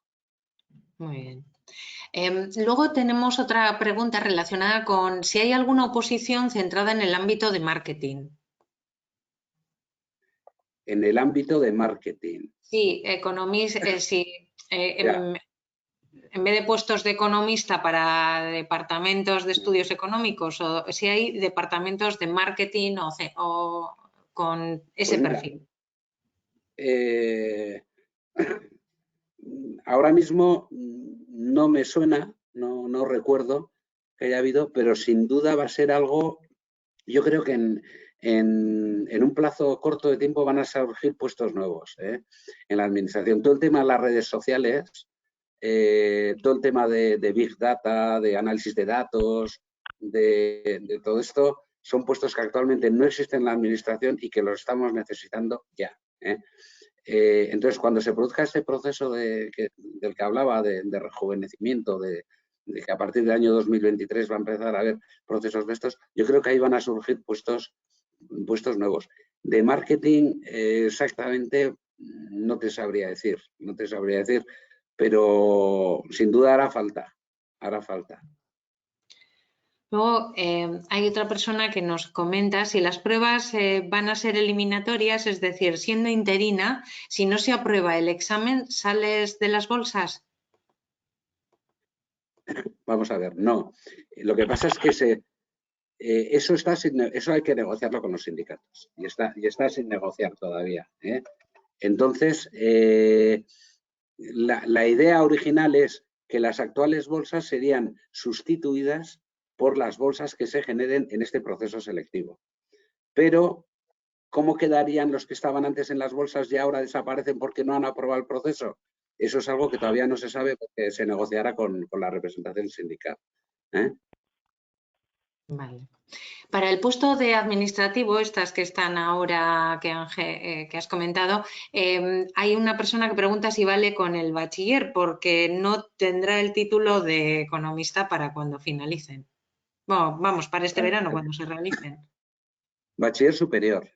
Muy bien. Luego tenemos otra pregunta relacionada con si hay alguna oposición centrada en el ámbito de marketing. En el ámbito de marketing. Sí, en vez de puestos de economista para departamentos de estudios económicos, o si hay departamentos de marketing o con ese perfil. Ahora mismo no me suena, no recuerdo que haya habido, pero sin duda va a ser algo, yo creo que en un plazo corto de tiempo van a surgir puestos nuevos en la administración. Todo el tema de las redes sociales, todo el tema de Big Data, de análisis de datos, de todo esto, son puestos que actualmente no existen en la administración y que los estamos necesitando ya. Entonces, cuando se produzca este proceso del que hablaba, de rejuvenecimiento, de que a partir del año 2023 va a empezar a haber procesos de estos, yo creo que ahí van a surgir puestos nuevos. De marketing, exactamente, no te sabría decir, pero sin duda hará falta. Luego hay otra persona que nos comenta si las pruebas van a ser eliminatorias, es decir, siendo interina, si no se aprueba el examen, ¿sales de las bolsas? Vamos a ver, no. Lo que pasa es que eso hay que negociarlo con los sindicatos y está sin negociar todavía. Entonces, la idea original es que las actuales bolsas serían sustituidas por las bolsas que se generen en este proceso selectivo. Pero, ¿cómo quedarían los que estaban antes en las bolsas y ahora desaparecen porque no han aprobado el proceso? Eso es algo que todavía no se sabe porque se negociará con la representación sindical. Vale. Para el puesto de administrativo, estas que están ahora que has comentado, hay una persona que pregunta si vale con el bachiller porque no tendrá el título de economista para cuando finalicen. Bueno, vamos, para este verano, cuando se realicen. Bachiller superior,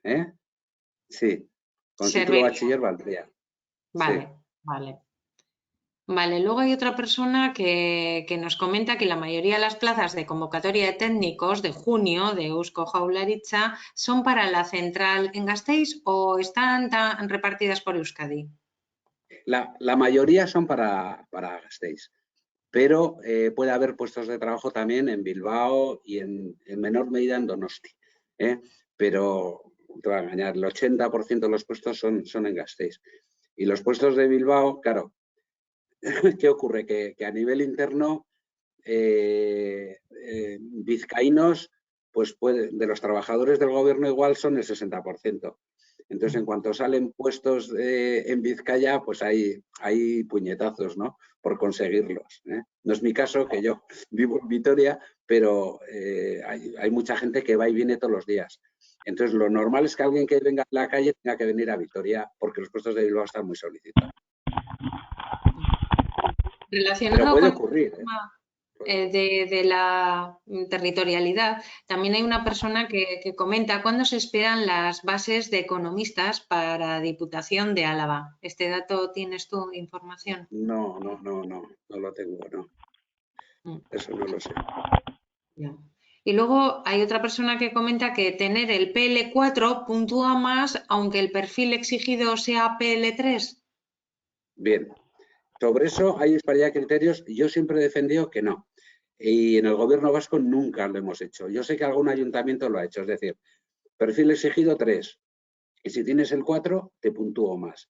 Sí, con título bachiller valdría. Vale, sí. Vale. Vale, luego hay otra persona que nos comenta que la mayoría de las plazas de convocatoria de técnicos de junio de Eusko Jaurlaritza son para la central en Gasteiz o están repartidas por Euskadi. La mayoría son para Gasteiz, pero puede haber puestos de trabajo también en Bilbao y en menor medida en Donosti. Pero te voy a engañar, el 80% de los puestos son en Gasteiz. Y los puestos de Bilbao, claro, ¿qué ocurre? Que a nivel interno, vizcaínos, pues de los trabajadores del gobierno igual son el 60%. Entonces, en cuanto salen puestos en Vizcaya, pues hay puñetazos, ¿no? Por conseguirlos, ¿eh? No es mi caso, que yo vivo en Vitoria, pero hay mucha gente que va y viene todos los días. Entonces, lo normal es que alguien que venga a la calle tenga que venir a Vitoria, porque los puestos de Bilbao están muy solicitados. Relacionado pero puede con ocurrir, de la territorialidad, también hay una persona que comenta cuándo se esperan las bases de economistas para Diputación de Álava. ¿Este dato tienes tú información? No lo tengo, no. Eso no lo sé. Ya. Y luego hay otra persona que comenta que tener el PL4 puntúa más aunque el perfil exigido sea PL3. Bien, sobre eso hay disparidad de criterios. Yo siempre he defendido que no. Y en el gobierno vasco nunca lo hemos hecho. Yo sé que algún ayuntamiento lo ha hecho, es decir, perfil exigido 3 y si tienes el 4 te puntúo más.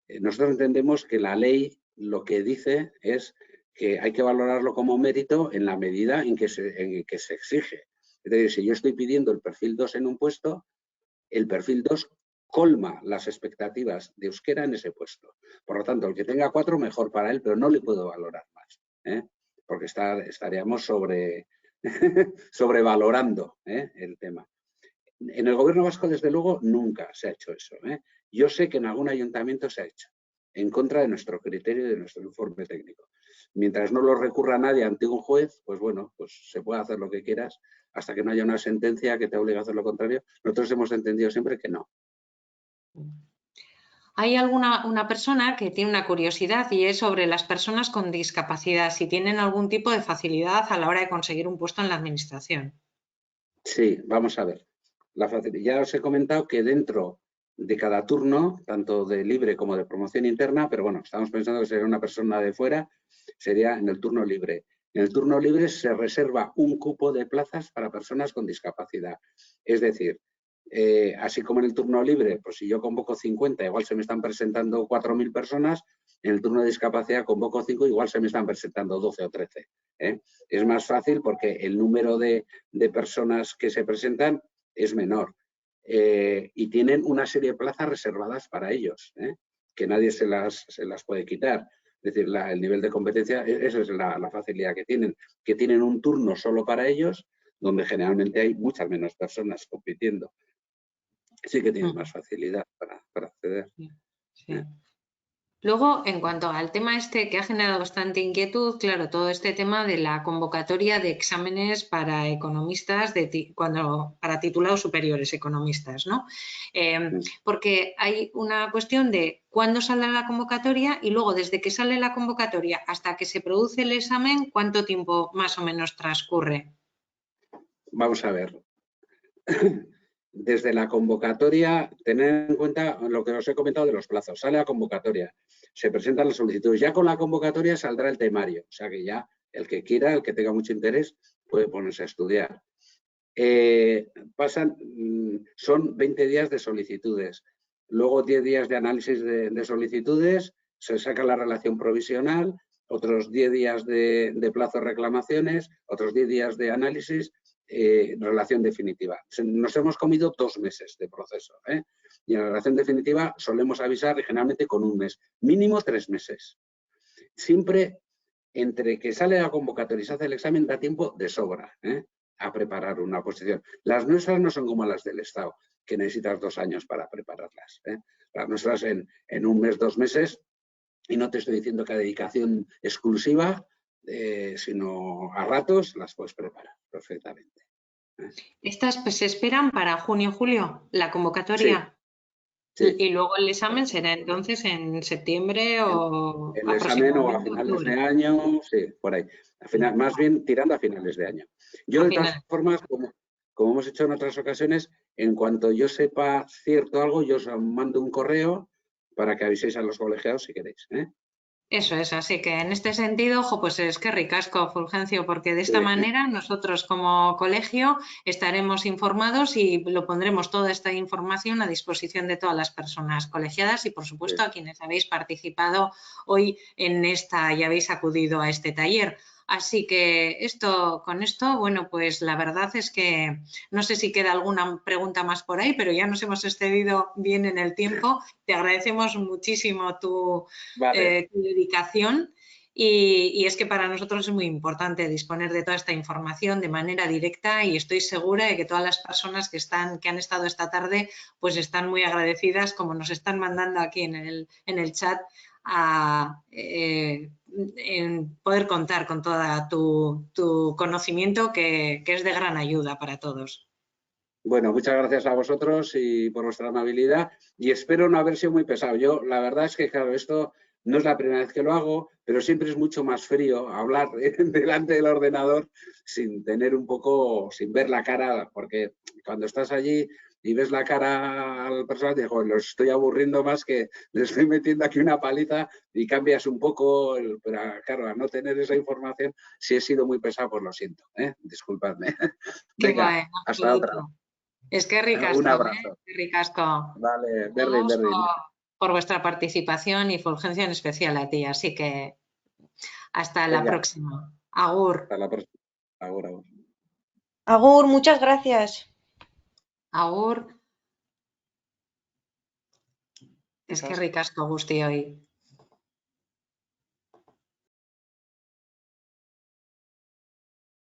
Nosotros entendemos que la ley lo que dice es que hay que valorarlo como mérito en la medida en que se exige. Es decir, si yo estoy pidiendo el perfil 2 en un puesto, el perfil 2 colma las expectativas de euskera en ese puesto. Por lo tanto, el que tenga 4, mejor para él, pero no le puedo valorar más, porque estaríamos sobrevalorando el tema. En el gobierno vasco, desde luego, nunca se ha hecho eso. Yo sé que en algún ayuntamiento se ha hecho, en contra de nuestro criterio y de nuestro informe técnico. Mientras no lo recurra nadie ante un juez, pues bueno, pues se puede hacer lo que quieras hasta que no haya una sentencia que te obligue a hacer lo contrario. Nosotros hemos entendido siempre que no. Hay una persona que tiene una curiosidad y es sobre las personas con discapacidad, si tienen algún tipo de facilidad a la hora de conseguir un puesto en la administración. Sí, vamos a ver. Ya os he comentado que dentro de cada turno, tanto de libre como de promoción interna, pero bueno, estamos pensando que sería una persona de fuera, sería en el turno libre. En el turno libre se reserva un cupo de plazas para personas con discapacidad. Es decir, así como en el turno libre, pues si yo convoco 50, igual se me están presentando 4.000 personas, en el turno de discapacidad convoco 5, igual se me están presentando 12 o 13. Es más fácil porque el número de personas que se presentan es menor. Y tienen una serie de plazas reservadas para ellos, que nadie se las puede quitar. Es decir, el nivel de competencia, esa es la facilidad que tienen un turno solo para ellos, donde generalmente hay muchas menos personas compitiendo. Sí que tienen más facilidad para acceder. Sí. Luego, en cuanto al tema este que ha generado bastante inquietud, claro, todo este tema de la convocatoria de exámenes para economistas, para titulados superiores economistas, ¿no? Porque hay una cuestión de cuándo sale la convocatoria y luego desde que sale la convocatoria hasta que se produce el examen, ¿cuánto tiempo más o menos transcurre? Vamos a ver. Desde la convocatoria, tener en cuenta lo que os he comentado de los plazos. Sale la convocatoria, se presentan las solicitudes. Ya con la convocatoria saldrá el temario. O sea que ya el que quiera, el que tenga mucho interés, puede ponerse a estudiar. Son 20 días de solicitudes. Luego 10 días de análisis de solicitudes, se saca la relación provisional, otros 10 días de plazo de reclamaciones, otros 10 días de análisis, relación definitiva. Nos hemos comido 2 meses de proceso. Y en la relación definitiva solemos avisar generalmente con 1 mes, mínimo 3 meses. Siempre entre que sale la convocatoria y se hace el examen da tiempo de sobra a preparar una oposición. Las nuestras no son como las del Estado, que necesitas 2 años para prepararlas. Las nuestras en 1 mes, 2 meses, y no te estoy diciendo que a dedicación exclusiva, sino a ratos las puedes preparar perfectamente. Estas pues, se esperan para junio, julio, la convocatoria. Sí. Y luego el examen será entonces en septiembre o el examen o a finales octubre. de año, sí, por ahí. Más bien tirando a finales de año. Yo, de todas formas, como hemos hecho en otras ocasiones, en cuanto yo sepa cierto algo, yo os mando un correo para que aviséis a los colegiados si queréis. Eso es, así que en este sentido, pues es que ricasco, Fulgencio, porque de esta manera nosotros como colegio estaremos informados y lo pondremos toda esta información a disposición de todas las personas colegiadas y, por supuesto, a quienes habéis participado hoy en esta y habéis acudido a este taller. Así que con esto, bueno, pues la verdad es que no sé si queda alguna pregunta más por ahí, pero ya nos hemos excedido bien en el tiempo. Te agradecemos muchísimo tu dedicación y es que para nosotros es muy importante disponer de toda esta información de manera directa y estoy segura de que todas las personas que han estado esta tarde pues están muy agradecidas, como nos están mandando aquí en el chat, en poder contar con toda tu conocimiento que es de gran ayuda para todos. Bueno, muchas gracias a vosotros y por vuestra amabilidad y espero no haber sido muy pesado. Yo, la verdad es que, claro, esto no es la primera vez que lo hago, pero siempre es mucho más frío hablar delante del ordenador sin tener sin ver la cara, porque cuando estás allí y ves la cara al personal, digo, los estoy aburriendo más que les estoy metiendo aquí una paliza y cambias un poco, pero claro, al no tener esa información, si he sido muy pesado, pues lo siento, disculpadme. Venga, hasta otra. Es que ricasco, un abrazo. Ricasco. Vale, berdin. Por vuestra participación y Fulgencia en especial a ti. Así que hasta la próxima. Agur. Hasta la próxima. Agur. Agur, muchas gracias. Agur. Es que ricasco, Gusti, hoy.